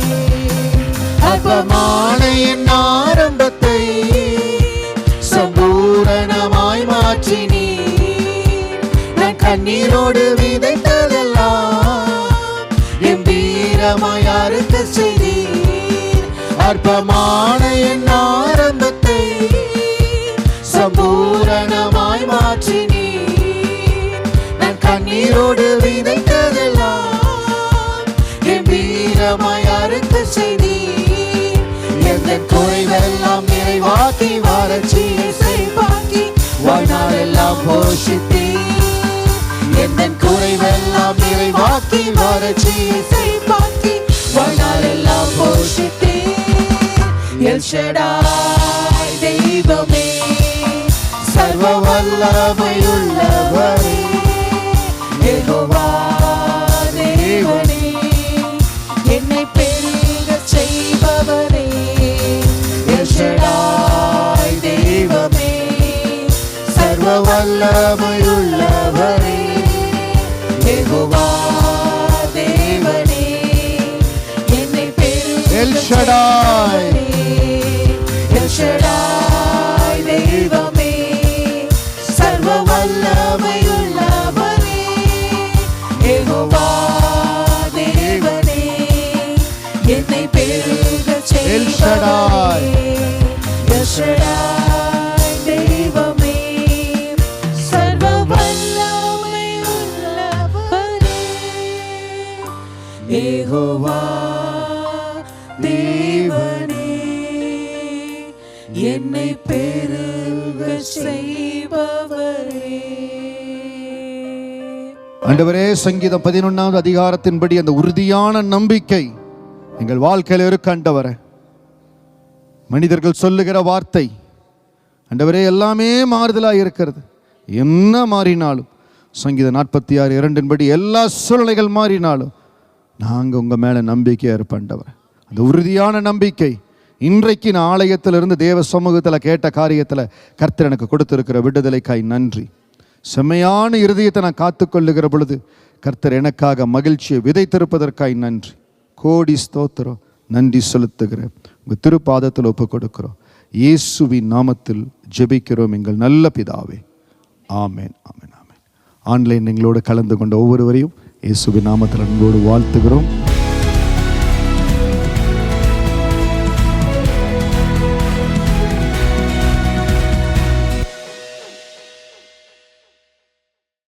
அற்பமான என் ஆரம்பத்தை சம்பூரணமாய் மாற்றினீர். நான் கண்ணீரோடு விதைத்ததெல்லாம் கம்பீரமாய் அறுக்க செய்தீர். அற்பமான என் ஆரம்பத்தை சம்பூரணமாய் மாற்றினீர். நான் கண்ணீரோடு விதைத்ததெல்லாம் கம்பீரமாய் அறுக்க செய்தீர். எந்த குறைவெல்லாம் நிறைவாக்கி வறட்சியை செழிப்பாக்கி வாழ்நாளெல்லாம் போஷித்தீர். எந்த குறைவெல்லாம் நிறைவாக்கி வறட்சியை செழிப்பாக்கி வாழ்நாளெல்லாம் போஷித்தீர். எல் ஷடாய் தெய்வமே, சர்வ வல்லமையுள்ளவரே, யெகோவா தேவனே, என்னை பெருக செய்பவரே. எல் ஷடாய் தெய்வமே, சர்வ வல்லமையுள்ளவரே, யெகோவா தேவனே, என்னை பெருக எல் ஷடாய், எல் ஷடாய் தெய்வமே, சர்வ வல்லமையுள்ளவரே, யெகோவா தேவனே, என்னை பெருக எல் ஷடாய், எல் ஷடாய் தெய்வமே, சர்வ வல்லமையுள்ளவரே, யெகோவா தேவனே, என்னை பெருக செய்பவரே. ஆண்டவரே, சங்கீதம் 11வது அதிகாரத்தின்படி அந்த உறுதியான நம்பிக்கை எங்கள் வாழ்க்கையில் இருக்க ஆண்டவரே. மனிதர்கள் சொல்லுகிற வார்த்தை ஆண்டவரே எல்லாமே மாறுதலாக இருக்கிறது. என்ன மாறினாலும், சங்கீதம் 46:2 எல்லா சூழ்நிலைகள் மாறினாலும் நாங்கள் உங்கள் மேலே நம்பிக்கையாக இருப்போம் ஆண்டவரே. அந்த உறுதியான நம்பிக்கை இன்றைக்கு நான் ஆலயத்திலிருந்து தேவ சமூகத்தில் கேட்ட காரியத்தில் கர்த்தர் எனக்கு கொடுத்திருக்கிற விடுதலைக்காய் நன்றி. செம்மையான இருதயத்தை நான் காத்துக்கொள்ளுகிற பொழுது கர்த்தர் எனக்காக மகிழ்ச்சியை விதைத்திருப்பதற்காய் நன்றி. கோடி ஸ்தோத்திரம். நன்றி செலுத்துகிறேன். உங்கள் திருப்பாதத்தில் ஒப்பு கொடுக்கிறோம். இயேசுவின் நாமத்தில் ஜெபிக்கிறோம் எங்கள் நல்ல பிதாவே. ஆமேன், ஆமேன், ஆமேன். ஆன்லைன் எங்களோடு கலந்து கொண்ட ஒவ்வொருவரையும் இயேசுவின் நாமத்தில் அன்போடு வாழ்த்துகிறோம்.